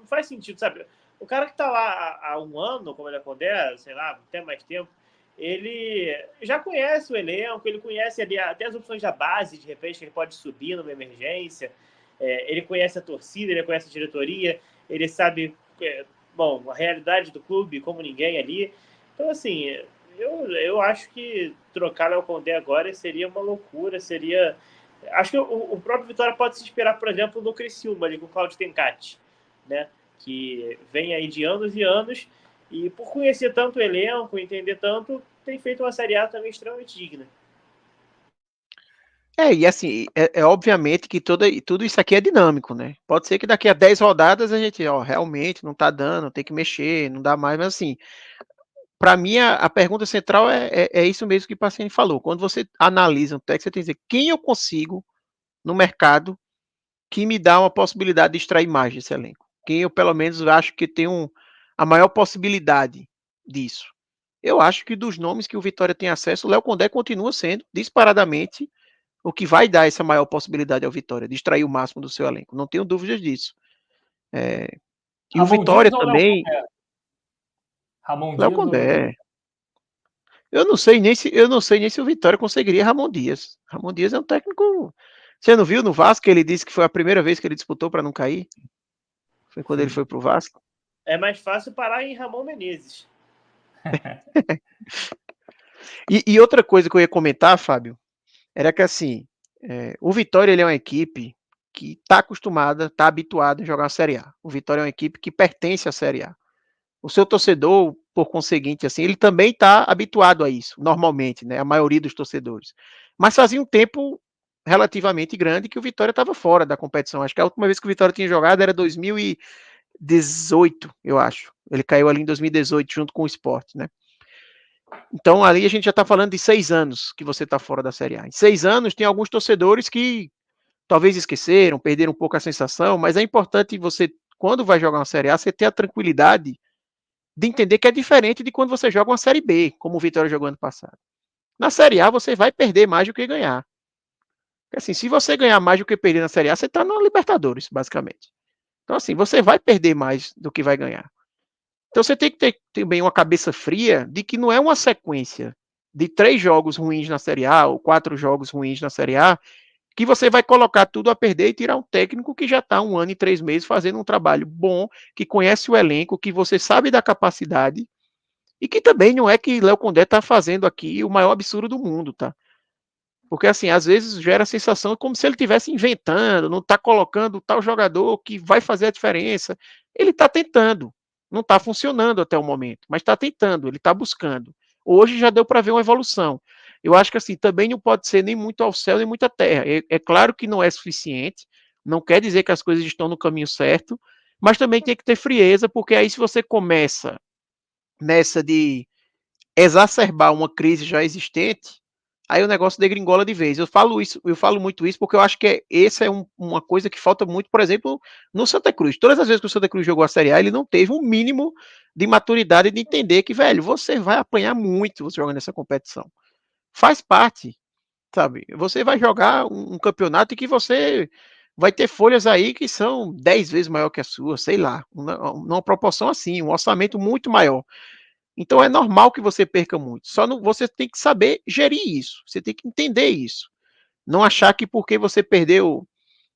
faz sentido, sabe? O cara que tá lá há um ano, como ele Condé, sei lá, até mais tempo, ele já conhece o elenco, ele conhece ali até as opções da base, de repente, que ele pode subir numa emergência. Ele conhece a torcida, ele conhece a diretoria, ele sabe, bom, a realidade do clube como ninguém ali. Então, assim, eu acho que trocar Léo Condé agora seria uma loucura, seria... Acho que o próprio Vitória pode se inspirar, por exemplo, no Criciúma, ali com o Claudio Tencati, né? Que vem aí de anos e anos, e por conhecer tanto o elenco, entender tanto, tem feito uma Série A também extremamente digna. E assim, obviamente que tudo isso aqui é dinâmico, né? Pode ser que daqui a 10 rodadas a gente, realmente não tá dando, tem que mexer, não dá mais, mas assim, para mim a pergunta central é isso mesmo que o Pacini falou. Quando você analisa um técnico, você tem que dizer quem eu consigo no mercado que me dá uma possibilidade de extrair mais desse elenco. Quem eu, pelo menos, acho que tem a maior possibilidade disso. Eu acho que dos nomes que o Vitória tem acesso, o Léo Condé continua sendo, disparadamente, o que vai dar essa maior possibilidade ao Vitória, de extrair o máximo do seu elenco. Não tenho dúvidas disso. E o Ramon Vitória Dias ou Léo também... Condé? Ramon Léo Dias ou Léo Condé? Condé... Eu não sei nem se o Vitória conseguiria Ramon Dias. Ramon Dias é um técnico... Você não viu no Vasco que ele disse que foi a primeira vez que ele disputou para não cair? Foi quando ele foi pro Vasco. É mais fácil parar em Ramon Menezes. E outra coisa que eu ia comentar, Fábio, era que assim, o Vitória ele é uma equipe que está acostumada, está habituada a jogar a Série A. O Vitória é uma equipe que pertence à Série A. O seu torcedor, por conseguinte, assim, ele também está habituado a isso, normalmente, né? A maioria dos torcedores. Mas fazia um tempo relativamente grande que o Vitória estava fora da competição. Acho que a última vez que o Vitória tinha jogado era 2018, eu acho. Ele caiu ali em 2018 junto com o Sport, né? Então ali a gente já está falando de 6 anos que você está fora da Série A. Em 6 anos tem alguns torcedores que talvez esqueceram, perderam um pouco a sensação, mas é importante você, quando vai jogar uma Série A, você ter a tranquilidade de entender que é diferente de quando você joga uma Série B, como o Vitória jogou ano passado. Na Série A você vai perder mais do que ganhar. Porque, assim, se você ganhar mais do que perder na Série A, você está na Libertadores, basicamente. Então, assim, você vai perder mais do que vai ganhar. Então, você tem que ter também uma cabeça fria de que não é uma sequência de 3 jogos ruins na Série A ou 4 jogos ruins na Série A que você vai colocar tudo a perder e tirar um técnico que já está 1 ano e 3 meses fazendo um trabalho bom, que conhece o elenco, que você sabe da capacidade, e que também não é que Léo Condé está fazendo aqui o maior absurdo do mundo, tá? Porque, assim, às vezes gera a sensação como se ele estivesse inventando, não está colocando tal jogador que vai fazer a diferença. Ele está tentando. Não está funcionando até o momento, mas está tentando, ele está buscando. Hoje já deu para ver uma evolução. Eu acho que, assim, também não pode ser nem muito ao céu, nem muita terra. É claro que não é suficiente, não quer dizer que as coisas estão no caminho certo, mas também tem que ter frieza, porque aí se você começa nessa de exacerbar uma crise já existente, aí o negócio degringola de vez. Eu falo muito isso porque eu acho que essa é uma coisa que falta muito, por exemplo, no Santa Cruz. Todas as vezes que o Santa Cruz jogou a Série A, ele não teve um mínimo de maturidade de entender que, velho, você vai apanhar muito você jogando nessa competição. Faz parte, sabe? Você vai jogar um campeonato em que você vai ter folhas aí que são 10 vezes maior que a sua, sei lá, numa proporção assim, um orçamento muito maior. Então é normal que você perca muito. Só não, você tem que saber gerir isso. Você tem que entender isso. Não achar que porque você perdeu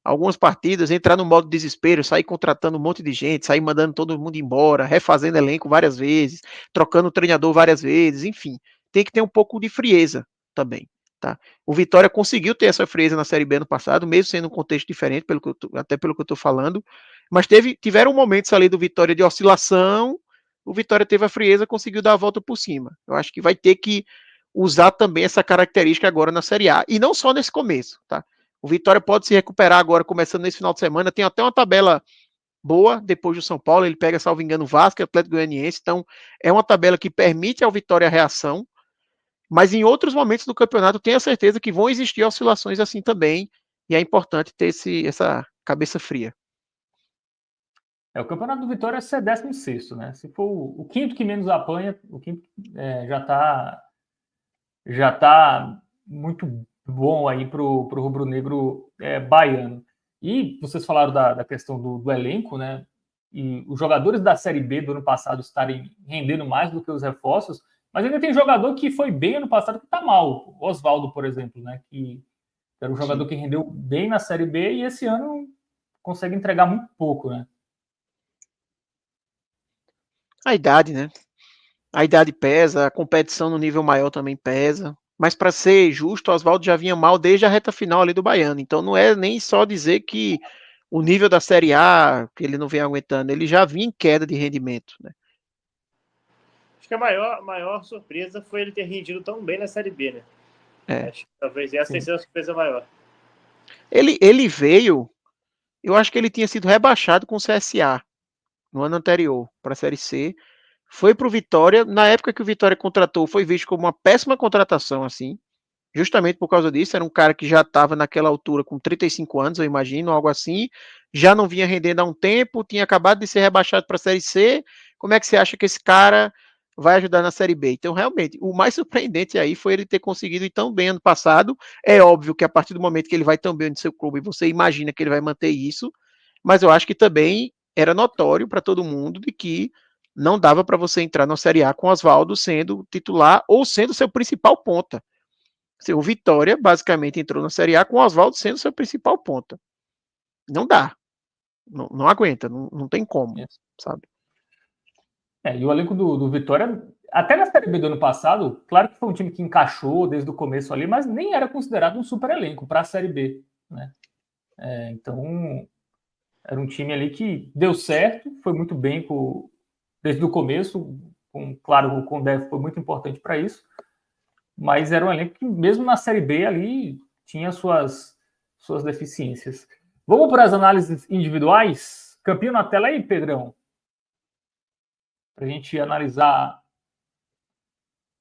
algumas partidas, entrar no modo desespero, sair contratando um monte de gente, sair mandando todo mundo embora, refazendo elenco várias vezes, trocando o treinador várias vezes, enfim. Tem que ter um pouco de frieza também. Tá? O Vitória conseguiu ter essa frieza na Série B ano passado, mesmo sendo um contexto diferente, até pelo que eu estou falando, mas tiveram momentos ali do Vitória de oscilação, o Vitória teve a frieza, conseguiu dar a volta por cima. Eu acho que vai ter que usar também essa característica agora na Série A, e não só nesse começo, tá? O Vitória pode se recuperar agora, começando nesse final de semana. Tem até uma tabela boa depois do São Paulo. Ele pega, salvo engano, Vasco e Atlético Goianiense. Então, é uma tabela que permite ao Vitória a reação. Mas em outros momentos do campeonato, tenho a certeza que vão existir oscilações assim também. E é importante ter essa cabeça fria. O campeonato do Vitória é 16º, né? Se for o quinto que menos apanha, o quinto já tá muito bom aí pro rubro-negro baiano. E vocês falaram da questão do elenco, né? E os jogadores da Série B do ano passado estarem rendendo mais do que os reforços, mas ainda tem jogador que foi bem ano passado que tá mal. O Oswaldo, por exemplo, né? Que era um jogador que rendeu bem na Série B e esse ano consegue entregar muito pouco, né? A idade, né? A idade pesa, a competição no nível maior também pesa. Mas para ser justo, o Oswaldo já vinha mal desde a reta final ali do Baiano. Então não é nem só dizer que o nível da Série A, que ele não vem aguentando, ele já vinha em queda de rendimento, né? Acho que a maior surpresa foi ele ter rendido tão bem na Série B, né? Acho que talvez essa tenha sido a surpresa maior. Ele veio, eu acho que ele tinha sido rebaixado com o CSA no ano anterior para a Série C. Foi para o Vitória, na época que o Vitória contratou, foi visto como uma péssima contratação, assim, justamente por causa disso. Era um cara que já estava naquela altura com 35 anos, eu imagino, algo assim, já não vinha rendendo há um tempo, tinha acabado de ser rebaixado para a Série C. Como é que você acha que esse cara vai ajudar na Série B? Então, realmente, o mais surpreendente aí foi ele ter conseguido ir tão bem ano passado. É óbvio que a partir do momento que ele vai tão bem no seu clube, você imagina que ele vai manter isso, mas eu acho que também era notório para todo mundo de que não dava para você entrar na Série A com Oswaldo sendo titular ou sendo seu principal ponta. O Vitória basicamente entrou na Série A com o Oswaldo sendo seu principal ponta. Não dá. Não aguenta, não tem como, sabe? E o elenco do Vitória, até na Série B do ano passado, claro que foi um time que encaixou desde o começo ali, mas nem era considerado um super elenco para a Série B, né? Então, era um time ali que deu certo, foi muito bem desde o começo, claro, o Condé foi muito importante para isso, mas era um elenco que mesmo na Série B ali tinha suas deficiências. Vamos para as análises individuais? Campinho na tela aí, Pedrão, para a gente analisar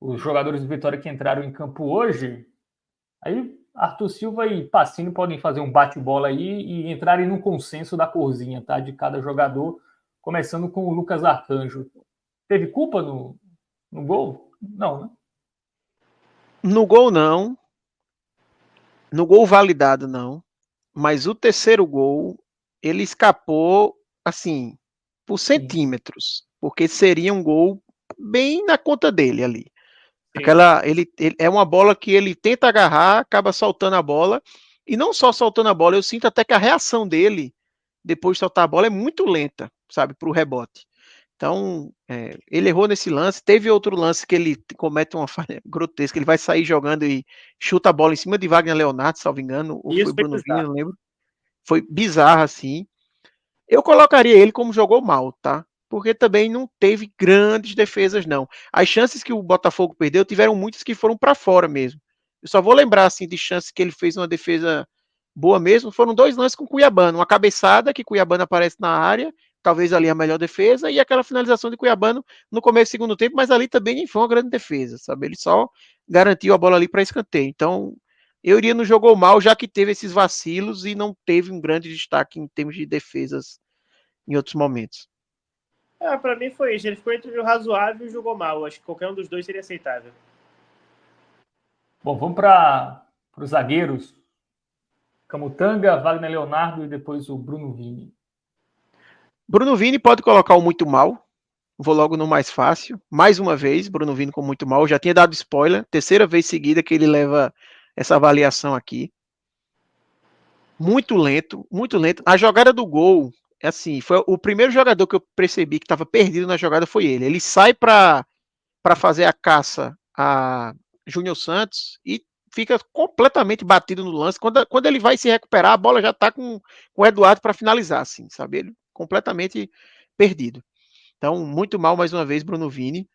os jogadores do Vitória que entraram em campo hoje. Aí Arthur Silva e Pacini podem fazer um bate-bola aí e entrarem no consenso da corzinha, tá? De cada jogador, começando com o Lucas Arcanjo. Teve culpa no gol? Não, né? No gol, não. No gol validado, não. Mas o terceiro gol, ele escapou assim, por Sim. centímetros, porque seria um gol bem na conta dele ali. Sim. Ele é uma bola que ele tenta agarrar, acaba soltando a bola, e não só soltando a bola, eu sinto até que a reação dele, depois de soltar a bola, é muito lenta, sabe, para o rebote. Então, ele errou nesse lance. Teve outro lance que ele comete uma falha grotesca, ele vai sair jogando e chuta a bola em cima de Wagner Leonardo, salvo engano, ou foi Isso foi Bruno Vini, bizarro. não lembro. Foi bizarro assim. Eu colocaria ele como jogou mal, tá? Porque também não teve grandes defesas, não. As chances que o Botafogo perdeu tiveram muitas que foram para fora mesmo. Eu só vou lembrar assim de chances que ele fez uma defesa boa mesmo. Foram 2 lances com o Cuiabano, uma cabeçada que Cuiabano aparece na área, talvez ali a melhor defesa, e aquela finalização de Cuiabano no começo do segundo tempo, mas ali também nem foi uma grande defesa, sabe? Ele só garantiu a bola ali para escanteio. Então, eu iria no jogou mal, já que teve esses vacilos e não teve um grande destaque em termos de defesas em outros momentos. Pra mim foi isso. Ele ficou entre o razoável e jogou mal. Acho que qualquer um dos dois seria aceitável. Bom, vamos para os zagueiros. Camutanga, Wagner Leonardo e depois o Bruno Vini. Bruno Vini pode colocar o muito mal. Vou logo no mais fácil. Mais uma vez, Bruno Vini com muito mal. Eu já tinha dado spoiler. Terceira vez seguida que ele leva essa avaliação aqui. Muito lento, muito lento. A jogada do gol, assim, foi o primeiro jogador que eu percebi que estava perdido na jogada foi ele. Ele sai para fazer a caça a Júnior Santos e fica completamente batido no lance. Quando ele vai se recuperar, a bola já está com o Eduardo para finalizar, assim, sabe? Ele completamente perdido. Então, muito mal mais uma vez, Bruno Vini.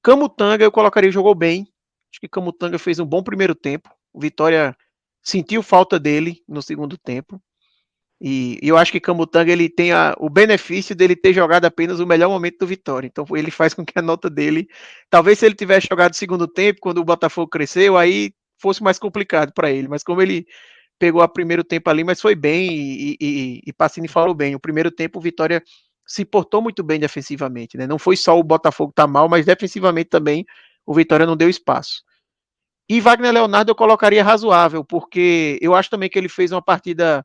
Camutanga, eu colocaria, jogou bem. Acho que Camutanga fez um bom primeiro tempo. O Vitória sentiu falta dele no segundo tempo. E eu acho que Camutanga ele tem o benefício dele ter jogado apenas o melhor momento do Vitória. Então ele faz com que a nota dele, talvez se ele tivesse jogado o segundo tempo, quando o Botafogo cresceu, aí fosse mais complicado para ele. Mas como ele pegou o primeiro tempo ali, mas foi bem e Pacini falou bem. O primeiro tempo o Vitória se portou muito bem defensivamente, né? Não foi só o Botafogo tá mal, mas defensivamente também o Vitória não deu espaço. E Wagner Leonardo eu colocaria razoável, porque eu acho também que ele fez uma partida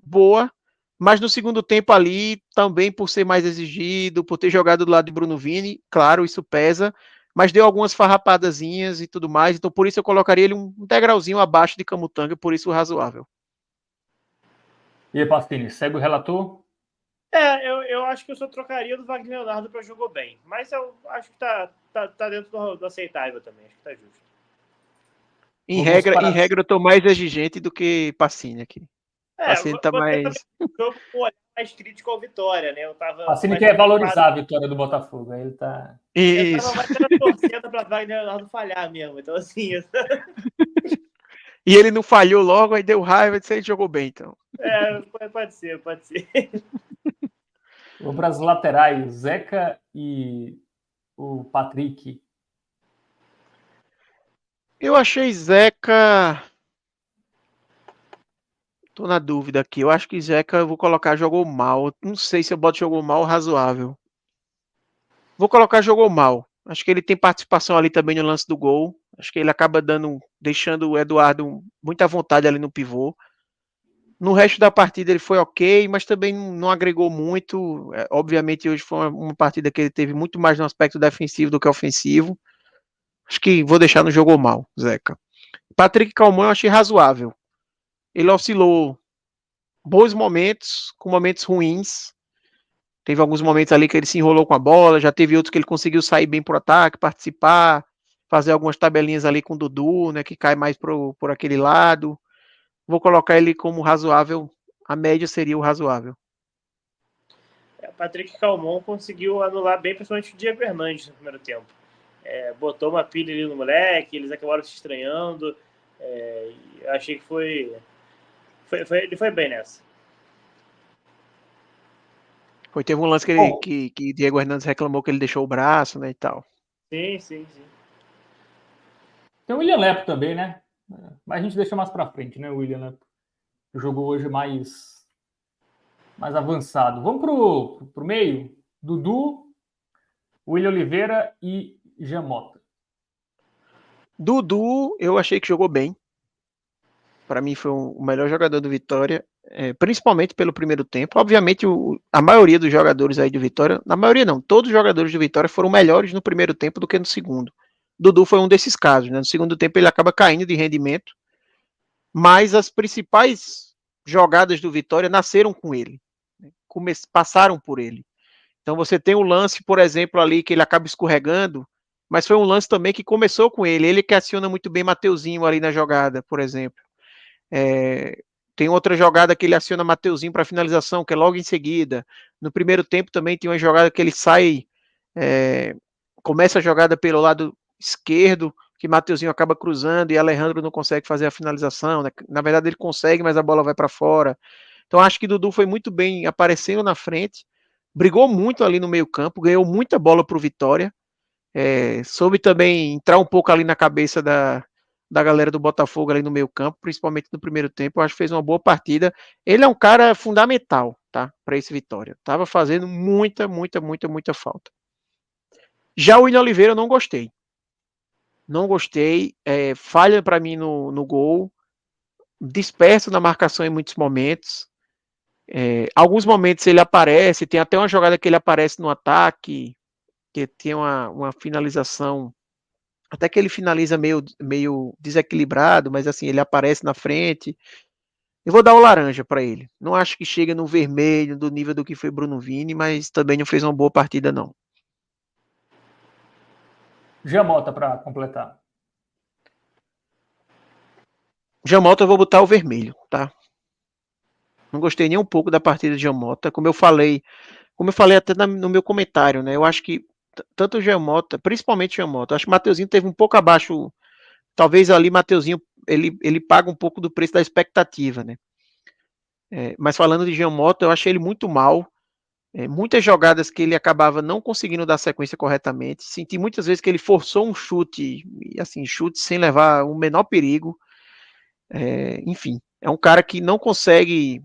boa, mas no segundo tempo ali, também por ser mais exigido, por ter jogado do lado de Bruno Vini, claro, isso pesa, mas deu algumas farrapadazinhas e tudo mais, então por isso eu colocaria ele um degrauzinho abaixo de Camutanga, por isso razoável. E aí, Pastini, segue o relator? Eu acho que eu só trocaria do Wagner Leonardo para jogou bem. Mas eu acho que tá dentro do aceitável também. Acho que tá justo. Em regra, eu tô mais exigente do que Pacini aqui. Pacini tá Você também mais... jogo com um olhar mais crítico ao Vitória, né? Eu tava Pastini mais quer valorizar a preocupado. vitória do Botafogo. Aí ele tá. Eu tava Isso. mais torcendo para Wagner Leonardo falhar mesmo. Então, assim. E ele não falhou logo, aí deu raiva, disse, ele jogou bem, então. Pode ser, pode ser. Vamos para as laterais, Zeca e o Patrick. Eu achei Zeca... Tô na dúvida aqui. Eu acho que Zeca eu vou colocar jogou mal. Não sei se eu boto jogou mal ou razoável. Vou colocar jogou mal. Acho que ele tem participação ali também no lance do gol. Acho que ele acaba deixando o Eduardo muita vontade ali no pivô. No resto da partida ele foi ok, mas também não agregou muito. Obviamente hoje foi uma partida que ele teve muito mais no aspecto defensivo do que ofensivo. Acho que vou deixar no jogou mal, Zeca. Patrick Calmon eu achei razoável. Ele oscilou bons momentos com momentos ruins. Teve alguns momentos ali que ele se enrolou com a bola, já teve outros que ele conseguiu sair bem pro ataque, participar, fazer algumas tabelinhas ali com o Dudu, né, que cai mais por aquele lado. Vou colocar ele como razoável, a média seria o razoável. O Patrick Calmon conseguiu anular bem, principalmente o Diego Hernandes no primeiro tempo. Botou uma pilha ali no moleque, eles acabaram se estranhando. Achei que ele foi bem nessa. Teve um lance que Diego Hernandes reclamou que ele deixou o braço, né, e tal. Sim. Tem o William Lepo também, né? Mas a gente deixa mais para frente, né? O William Lepo jogou hoje mais avançado. Vamos pro meio. Dudu, William Oliveira e Jamota. Dudu, eu achei que jogou bem. Para mim foi o melhor jogador do Vitória. principalmente pelo primeiro tempo. Obviamente, a maioria dos jogadores aí de Vitória, na maioria não, todos os jogadores de Vitória foram melhores no primeiro tempo do que no segundo. Dudu foi um desses casos, né? No segundo tempo ele acaba caindo de rendimento, mas as principais jogadas do Vitória nasceram com ele, né? Passaram por ele. Então você tem o lance, por exemplo, ali que ele acaba escorregando, mas foi um lance também que começou com ele. Ele que aciona muito bem Mateuzinho ali na jogada, por exemplo. Tem outra jogada que ele aciona Mateuzinho para finalização, que é logo em seguida. No primeiro tempo também tem uma jogada que ele sai, começa a jogada pelo lado esquerdo, que Mateuzinho acaba cruzando e Alejandro não consegue fazer a finalização. Né? Na verdade ele consegue, mas a bola vai para fora. Então acho que Dudu foi muito bem aparecendo na frente, brigou muito ali no meio campo, ganhou muita bola para o Vitória, soube também entrar um pouco ali na cabeça da galera do Botafogo ali no meio campo, principalmente no primeiro tempo. Eu acho que fez uma boa partida. Ele é um cara fundamental, tá, para esse Vitória. Tava fazendo muita falta. Já o William Oliveira eu não gostei. Não gostei, falha para mim no gol, disperso na marcação em muitos momentos. Alguns momentos ele aparece, tem até uma jogada que ele aparece no ataque, que tem uma finalização, até que ele finaliza meio desequilibrado, mas assim, ele aparece na frente. Eu vou dar o laranja para ele. Não acho que chega no vermelho do nível do que foi Bruno Vini, mas também não fez uma boa partida, não. Jamota para completar. Jamota eu vou botar o vermelho, tá? Não gostei nem um pouco da partida de Jamota, como eu falei até no meu comentário, né? Eu acho que tanto o Jamota, principalmente o Jamota, acho que o Mateuzinho teve um pouco abaixo, talvez ali Mateuzinho, ele paga um pouco do preço da expectativa, né? Mas falando de Jamota, eu achei ele muito mal. Muitas jogadas que ele acabava não conseguindo dar sequência corretamente. Senti muitas vezes que ele forçou um chute, assim, chute sem levar o menor perigo. Enfim, é um cara que não consegue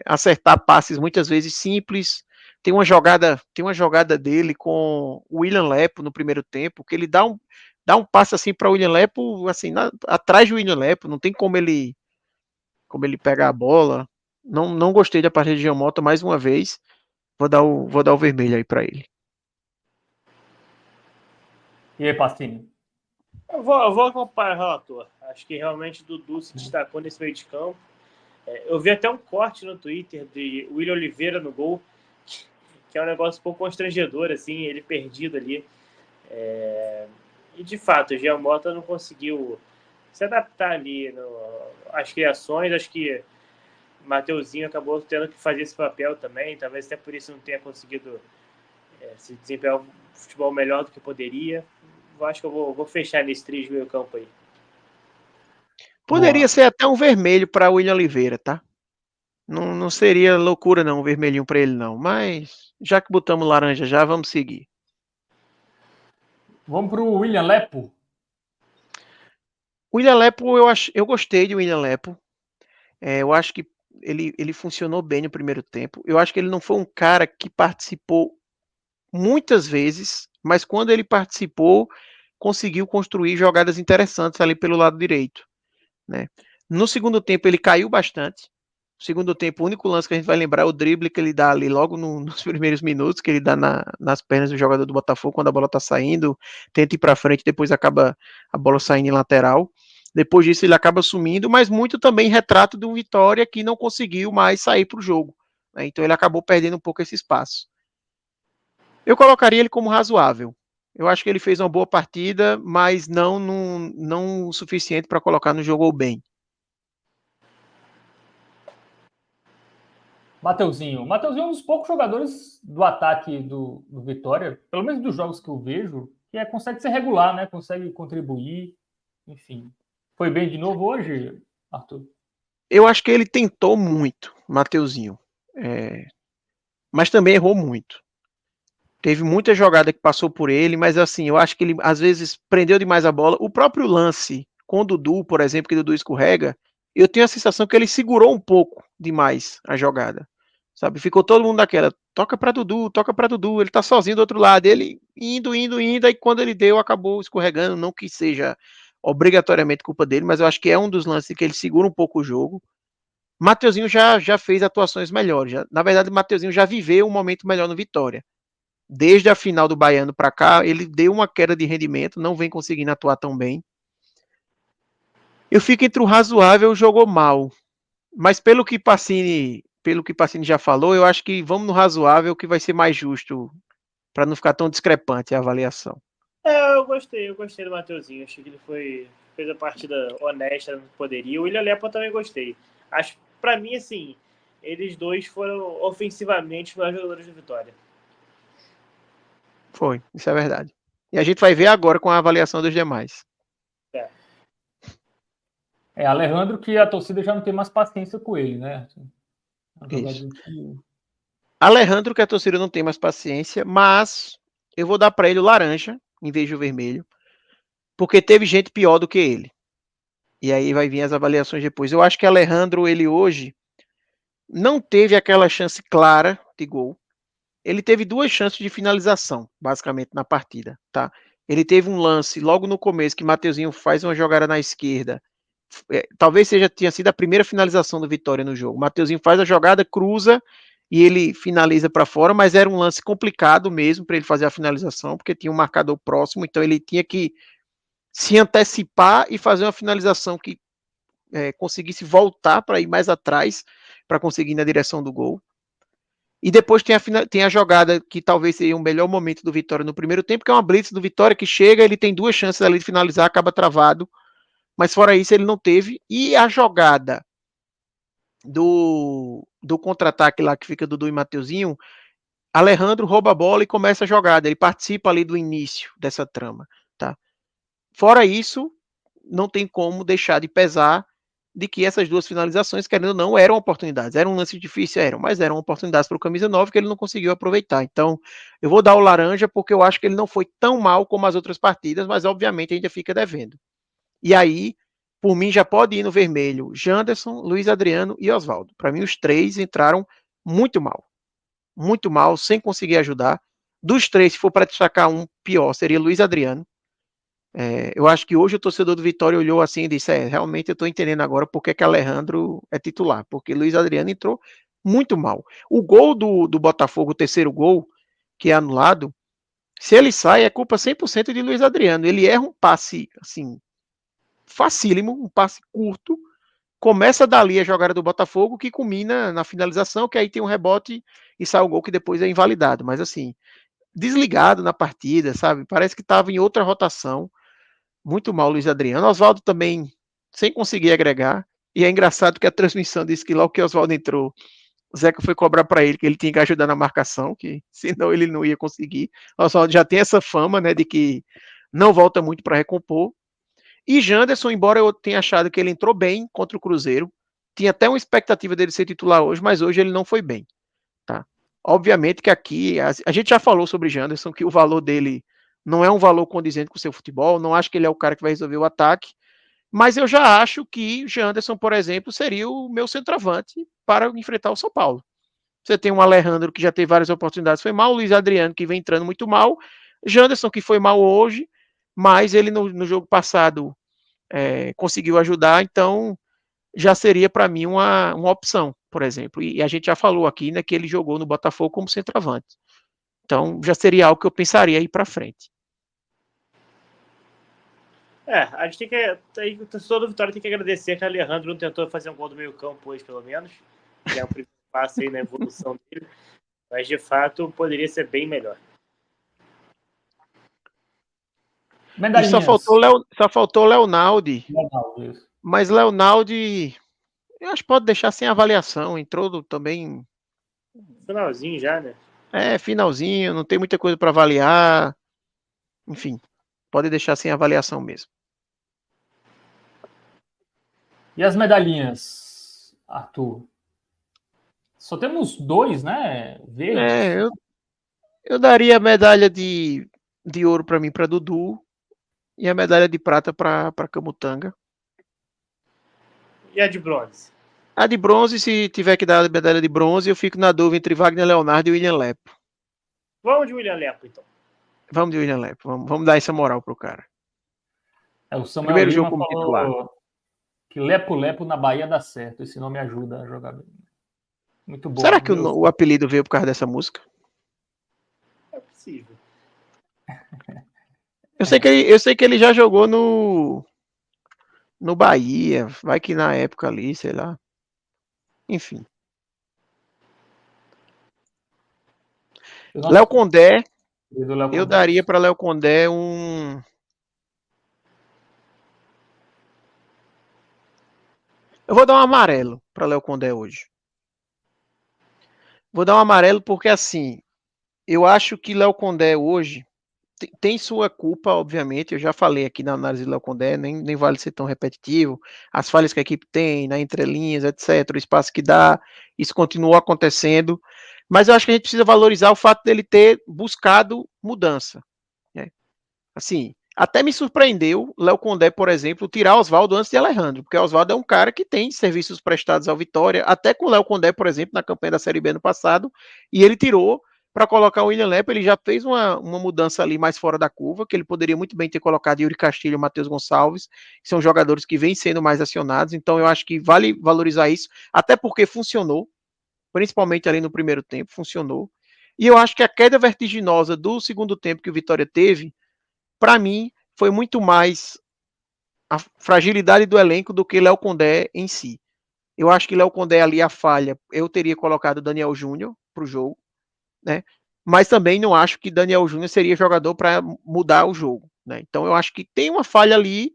acertar passes muitas vezes simples. Tem uma jogada dele com o William Lepo no primeiro tempo, que ele dá um passe assim para o William Lepo, assim, atrás do William Lepo, não tem como ele pegar a bola. Não gostei da partida de Giamota mais uma vez. Vou dar o vermelho aí para ele. E aí, Pastini? Eu vou acompanhar o relator. Acho que realmente o Dudu se destacou nesse meio de campo. Eu vi até um corte no Twitter de William Oliveira no gol, que é um negócio um pouco constrangedor, assim, ele perdido ali. E de fato, o Jean Mota não conseguiu se adaptar ali às criações. Acho que Mateuzinho acabou tendo que fazer esse papel também, talvez até por isso não tenha conseguido se desempenhar um futebol melhor do que poderia. Eu acho que eu vou fechar nesse trio de meio campo aí. Poderia Boa. ser até um vermelho para William Oliveira, tá? Não seria loucura não, um vermelhinho para ele não, mas já que botamos laranja já, vamos seguir. Vamos para o William Lepo. William Lepo, eu gostei de William Lepo. Eu acho que ele funcionou bem no primeiro tempo. Eu acho que ele não foi um cara que participou muitas vezes, mas quando ele participou, conseguiu construir jogadas interessantes ali pelo lado direito, né? No segundo tempo ele caiu bastante. No segundo tempo, o único lance que a gente vai lembrar é o drible que ele dá ali logo nos primeiros minutos, que ele dá nas pernas do jogador do Botafogo quando a bola tá saindo, tenta ir para frente, depois acaba a bola saindo em lateral. Depois disso ele acaba sumindo, mas muito também retrato do Vitória que não conseguiu mais sair para o jogo, né? Então ele acabou perdendo um pouco esse espaço. Eu colocaria ele como razoável. Eu acho que ele fez uma boa partida, mas não o suficiente para colocar no jogou bem. Mateuzinho. Mateuzinho é um dos poucos jogadores do ataque do Vitória, pelo menos dos jogos que eu vejo, que consegue ser regular, né? Consegue contribuir, enfim. Foi bem de novo hoje, Arthur? Eu acho que ele tentou muito, Mateuzinho, mas também errou muito. Teve muita jogada que passou por ele, mas assim, eu acho que ele às vezes prendeu demais a bola. O próprio lance com o Dudu, por exemplo, que o Dudu escorrega, eu tenho a sensação que ele segurou um pouco demais a jogada. Sabe? Ficou todo mundo naquela, toca para Dudu, ele tá sozinho do outro lado, ele indo, aí quando ele deu, acabou escorregando, não que seja obrigatoriamente culpa dele, mas eu acho que é um dos lances que ele segura um pouco o jogo. Mateuzinho já fez atuações melhores. Na verdade, Mateuzinho já viveu um momento melhor no Vitória. Desde a final do Baiano para cá, ele deu uma queda de rendimento, não vem conseguindo atuar tão bem. Eu fico entre o razoável e o jogou mal. Mas pelo que Pacini já falou, eu acho que vamos no razoável, que vai ser mais justo, para não ficar tão discrepante a avaliação. Eu gostei do Mateuzinho. Achei que ele fez a partida honesta no que poderia. O William Lepa também gostei. Acho, pra mim, assim, eles dois foram ofensivamente os melhores jogadores do Vitória. Foi, isso é verdade. E a gente vai ver agora com a avaliação dos demais. Alejandro, que a torcida já não tem mais paciência com ele, né? Isso. Alejandro, que a torcida não tem mais paciência, mas eu vou dar para ele o laranja em vez do vermelho, porque teve gente pior do que ele. E aí vai vir as avaliações depois. Eu acho que Alejandro, ele hoje não teve aquela chance clara de gol. Ele teve 2 chances de finalização, basicamente, na partida, tá? Ele teve um lance logo no começo que Mateuzinho faz uma jogada na esquerda. Talvez tinha sido a primeira finalização do Vitória no jogo. Mateuzinho faz a jogada, cruza e ele finaliza para fora, mas era um lance complicado mesmo para ele fazer a finalização, porque tinha um marcador próximo, então ele tinha que se antecipar e fazer uma finalização que conseguisse voltar para ir mais atrás, para conseguir ir na direção do gol. E depois tem a jogada que talvez seja o melhor momento do Vitória no primeiro tempo, que é uma blitz do Vitória que chega, ele tem 2 chances ali de finalizar, acaba travado, mas fora isso ele não teve. E a jogada do contra-ataque lá que fica Dudu e Mateuzinho, Alejandro rouba a bola e começa a jogada, ele participa ali do início dessa trama, tá? Fora isso, não tem como deixar de pesar de que essas 2 finalizações, querendo ou não, eram oportunidades. Eram um lance difícil, mas eram oportunidades para o camisa 9 que ele não conseguiu aproveitar. Então, eu vou dar o laranja porque eu acho que ele não foi tão mal como as outras partidas, mas obviamente ainda fica devendo. E aí, por mim, já pode ir no vermelho Janderson, Luiz Adriano e Oswaldo. Para mim, os 3 entraram muito mal, sem conseguir ajudar. Dos 3, se for para destacar um pior, seria Luiz Adriano. Eu acho que hoje o torcedor do Vitória olhou assim e disse: realmente eu estou entendendo agora porque que Alejandro é titular, porque Luiz Adriano entrou muito mal. O gol do Botafogo, o terceiro gol, que é anulado, se ele sai, é culpa 100% de Luiz Adriano. Ele erra um passe, assim, facílimo, um passe curto, começa dali a jogada do Botafogo, que culmina na finalização, que aí tem um rebote e sai o gol que depois é invalidado. Mas assim, desligado na partida, sabe? Parece que estava em outra rotação. Muito mal, Luiz Adriano. Oswaldo também sem conseguir agregar. E é engraçado que a transmissão disse que logo que Oswaldo entrou, o Zeca foi cobrar para ele que ele tinha que ajudar na marcação, que senão ele não ia conseguir. Oswaldo já tem essa fama, né, de que não volta muito para recompor. E Janderson, embora eu tenha achado que ele entrou bem contra o Cruzeiro, tinha até uma expectativa dele ser titular hoje, mas hoje ele não foi bem, tá? Obviamente que aqui, a gente já falou sobre Janderson, que o valor dele não é um valor condizente com o seu futebol, não acho que ele é o cara que vai resolver o ataque, mas eu já acho que Janderson, por exemplo, seria o meu centroavante para enfrentar o São Paulo. Você tem um Alejandro que já teve várias oportunidades, foi mal, o Luiz Adriano que vem entrando muito mal, Janderson que foi mal hoje, mas ele no jogo passado conseguiu ajudar, então já seria para mim uma opção, por exemplo. E a gente já falou aqui, né, que ele jogou no Botafogo como centroavante. Então já seria algo que eu pensaria aí para frente. A gente tem que. O torcedor do Vitória tem que agradecer que o Alejandro não tentou fazer um gol do meio-campo hoje, pelo menos. Que é o primeiro passo aí na evolução dele. Mas de fato poderia ser bem melhor. E só faltou Leonaldi. Mas Leonaldi, eu acho que pode deixar sem avaliação. Entrou também. Finalzinho já, né? Finalzinho, não tem muita coisa para avaliar. Enfim, pode deixar sem avaliação mesmo. E as medalhinhas, Arthur? Só temos 2, né? Verdes. Eu daria a medalha de ouro para mim, para Dudu, e a medalha de prata para Camutanga. E a de bronze? A de bronze, se tiver que dar a medalha de bronze, eu fico na dúvida entre Wagner Leonardo e William Lepo. Vamos de William Lepo, então. Vamos de William Lepo. Vamos dar essa moral pro cara. O Samuel Primeiro Lima jogo como titular. que Lepo-Lepo na Bahia dá certo. Esse nome ajuda a jogar bem. Muito bom. Será que o apelido veio por causa dessa música? É possível. Eu sei que ele já jogou no Bahia, vai que na época ali, sei lá. Enfim. Léo Condé, eu daria para Léo Condé um... Eu vou dar um amarelo para Léo Condé hoje. Vou dar um amarelo porque, assim, eu acho que Léo Condé hoje tem sua culpa, obviamente. Eu já falei aqui na análise do Léo Condé, nem vale ser tão repetitivo. As falhas que a equipe tem, na entrelinhas, etc., o espaço que dá, isso continua acontecendo. Mas eu acho que a gente precisa valorizar o fato dele ter buscado mudança. Né? Assim, até me surpreendeu Léo Condé, por exemplo, tirar Oswaldo antes de Alejandro, porque Oswaldo é um cara que tem serviços prestados ao Vitória, até com o Léo Condé, por exemplo, na campanha da Série B no passado, e ele tirou para colocar o William Lepo. Ele já fez uma mudança ali mais fora da curva, que ele poderia muito bem ter colocado Yuri Castilho e Matheus Gonçalves, que são jogadores que vêm sendo mais acionados, então eu acho que vale valorizar isso, até porque funcionou, principalmente ali no primeiro tempo, funcionou, e eu acho que a queda vertiginosa do segundo tempo que o Vitória teve, para mim, foi muito mais a fragilidade do elenco do que Léo Condé em si. Eu acho que Léo Condé ali, a falha, eu teria colocado Daniel Júnior para o jogo, né? Mas também não acho que Daniel Júnior seria jogador para mudar o jogo, né? Então eu acho que tem uma falha ali,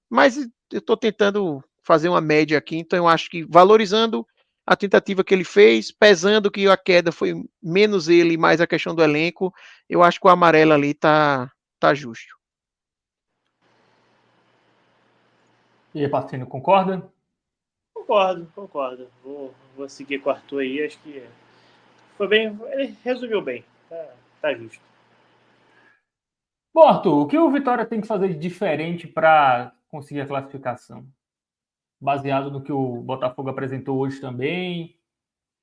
mas eu estou tentando fazer uma média aqui, então eu acho que valorizando a tentativa que ele fez, pesando que a queda foi menos ele, mais a questão do elenco, eu acho que o amarelo ali tá justo. E aí, Patrício, concorda? Concordo. Vou seguir com o Arthur aí, acho que foi bem. Ele resumiu bem. Tá justo. Bom, Arthur, o que o Vitória tem que fazer de diferente para conseguir a classificação? Baseado no que o Botafogo apresentou hoje também.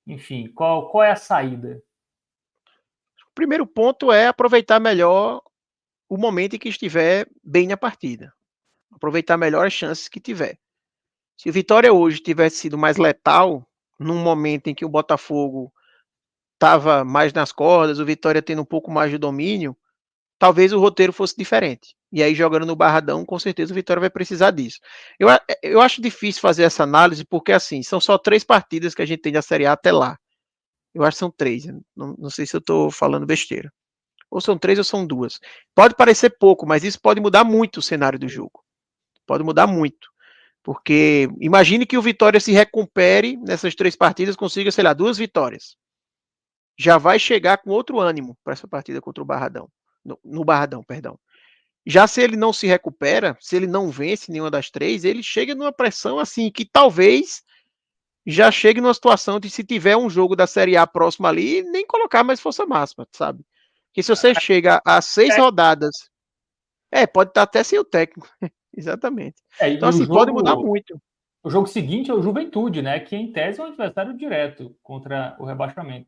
Enfim, qual é a saída? O primeiro ponto é aproveitar melhor o momento em que estiver bem na partida. Aproveitar melhor as chances que tiver. Se o Vitória hoje tivesse sido mais letal, num momento em que o Botafogo estava mais nas cordas, o Vitória tendo um pouco mais de domínio, talvez o roteiro fosse diferente. E aí, jogando no Barradão, com certeza o Vitória vai precisar disso. Eu acho difícil fazer essa análise, porque assim, são só 3 partidas que a gente tem da Série A até lá. Eu acho que são 3. Não sei se eu estou falando besteira. Ou são 3 ou são 2. Pode parecer pouco, mas isso pode mudar muito o cenário do jogo. Pode mudar muito. Porque imagine que o Vitória se recupere nessas 3 partidas, consiga, sei lá, 2 vitórias. Já vai chegar com outro ânimo para essa partida contra o Barradão. No Barradão, perdão. Já se ele não se recupera, se ele não vence nenhuma das 3, ele chega numa pressão assim, que talvez já chegue numa situação de, se tiver um jogo da Série A próximo ali, nem colocar mais força máxima, sabe? Porque se você chega a 6 rodadas, pode estar até sem o técnico. Exatamente. Então, assim, pode mudar muito. O jogo seguinte é o Juventude, né? Que em tese é um adversário direto contra o rebaixamento.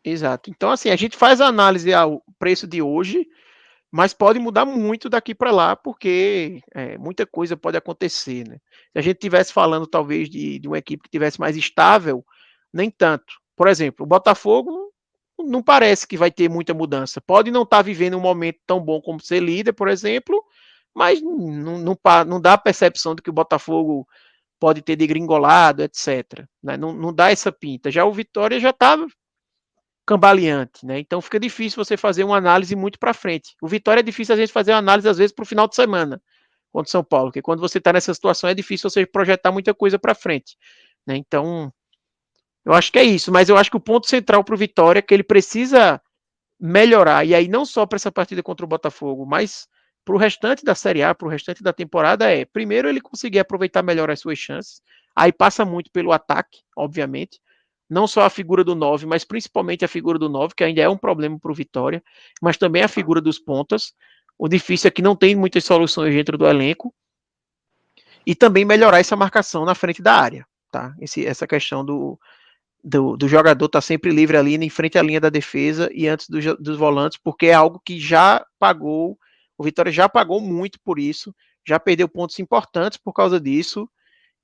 Exato. Então, assim, a gente faz a análise ao preço de hoje, mas pode mudar muito daqui para lá, porque muita coisa pode acontecer, né? Se a gente estivesse falando, talvez, de uma equipe que tivesse mais estável, nem tanto. Por exemplo, o Botafogo não parece que vai ter muita mudança. Pode não estar vivendo um momento tão bom como ser líder, por exemplo, mas não dá a percepção de que o Botafogo pode ter degringolado, etc. Né? Não dá essa pinta. Já o Vitória já está cambaleante, né? Então fica difícil você fazer uma análise muito para frente. O Vitória é difícil a gente fazer uma análise às vezes para o final de semana contra o São Paulo, porque quando você está nessa situação é difícil você projetar muita coisa para frente, né? Então eu acho que é isso, mas eu acho que o ponto central para o Vitória é que ele precisa melhorar, e aí não só para essa partida contra o Botafogo, mas para o restante da Série A, para o restante da temporada, primeiro ele conseguir aproveitar melhor as suas chances, aí passa muito pelo ataque, obviamente, não só a figura do 9, mas principalmente a figura do 9, que ainda é um problema para o Vitória, mas também a figura dos pontas. O difícil é que não tem muitas soluções dentro do elenco, e também melhorar essa marcação na frente da área, tá? Essa questão do jogador estar sempre livre ali em frente à linha da defesa e antes dos volantes, porque é algo que já pagou, o Vitória já pagou muito por isso, já perdeu pontos importantes por causa disso,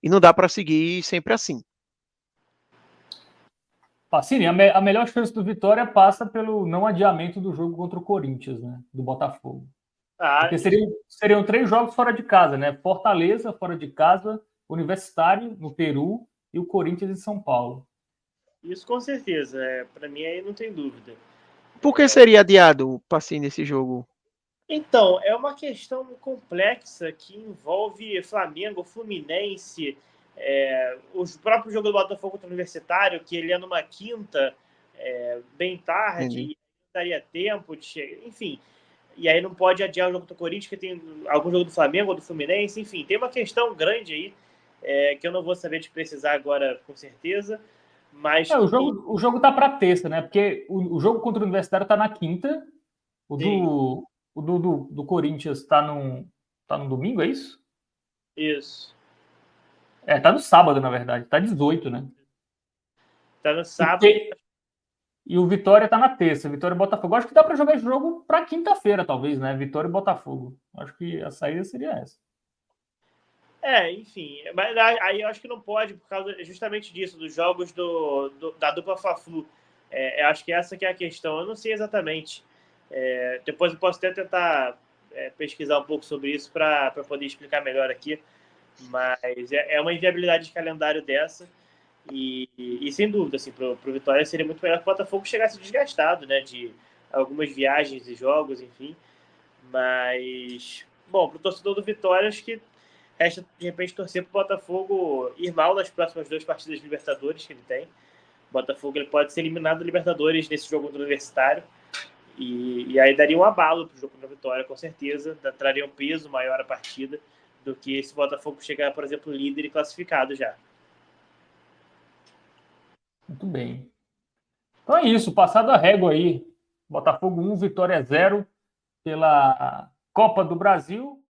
e não dá para seguir sempre assim. Sim, a melhor chance do Vitória passa pelo não adiamento do jogo contra o Corinthians, né? Do Botafogo. Porque seriam 3 jogos fora de casa, né? Fortaleza, fora de casa, Universitário, no Peru, e o Corinthians em São Paulo. Isso com certeza. Para mim aí não tem dúvida. Por que seria adiado o passinho nesse jogo? Então, é uma questão complexa que envolve Flamengo, Fluminense, o próprio jogo do Botafogo contra o Universitário, que ele é numa quinta, bem tarde, Entendi. e daria tempo de chegar, enfim. E aí não pode adiar o jogo do Corinthians, que tem algum jogo do Flamengo ou do Fluminense, enfim, tem uma questão grande aí, que eu não vou saber te precisar agora com certeza, mas O jogo tá para terça, né? Porque o jogo contra o Universitário tá na quinta, sim, do Corinthians tá no domingo, é isso? isso. Tá no sábado, na verdade. Tá 18, né? Tá no E, sábado. te- e o Vitória tá na terça. Vitória e Botafogo. Acho que dá para jogar esse jogo para quinta-feira, talvez, né? Vitória e Botafogo. Acho que a saída seria essa. Enfim, mas aí eu acho que não pode por causa justamente disso, dos jogos da dupla Fla-Flu. Eu acho que essa que é a questão. Eu não sei exatamente. Depois eu posso até tentar pesquisar um pouco sobre isso para poder explicar melhor aqui. Mas é uma inviabilidade de calendário dessa. E sem dúvida, assim, pro Vitória seria muito melhor que o Botafogo chegasse desgastado, né? De algumas viagens e jogos, enfim. Mas, bom, pro torcedor do Vitória, acho que resta, de repente, torcer pro Botafogo ir mal nas próximas 2 partidas de Libertadores que ele tem. O Botafogo ele pode ser eliminado da Libertadores nesse jogo do Universitário. E aí daria um abalo pro jogo da Vitória, com certeza. Traria um peso maior a partida do que se o Botafogo chegar, por exemplo, líder e classificado já. Muito bem. Então é isso. Passado a régua aí. Botafogo 1, Vitória 0 pela Copa do Brasil.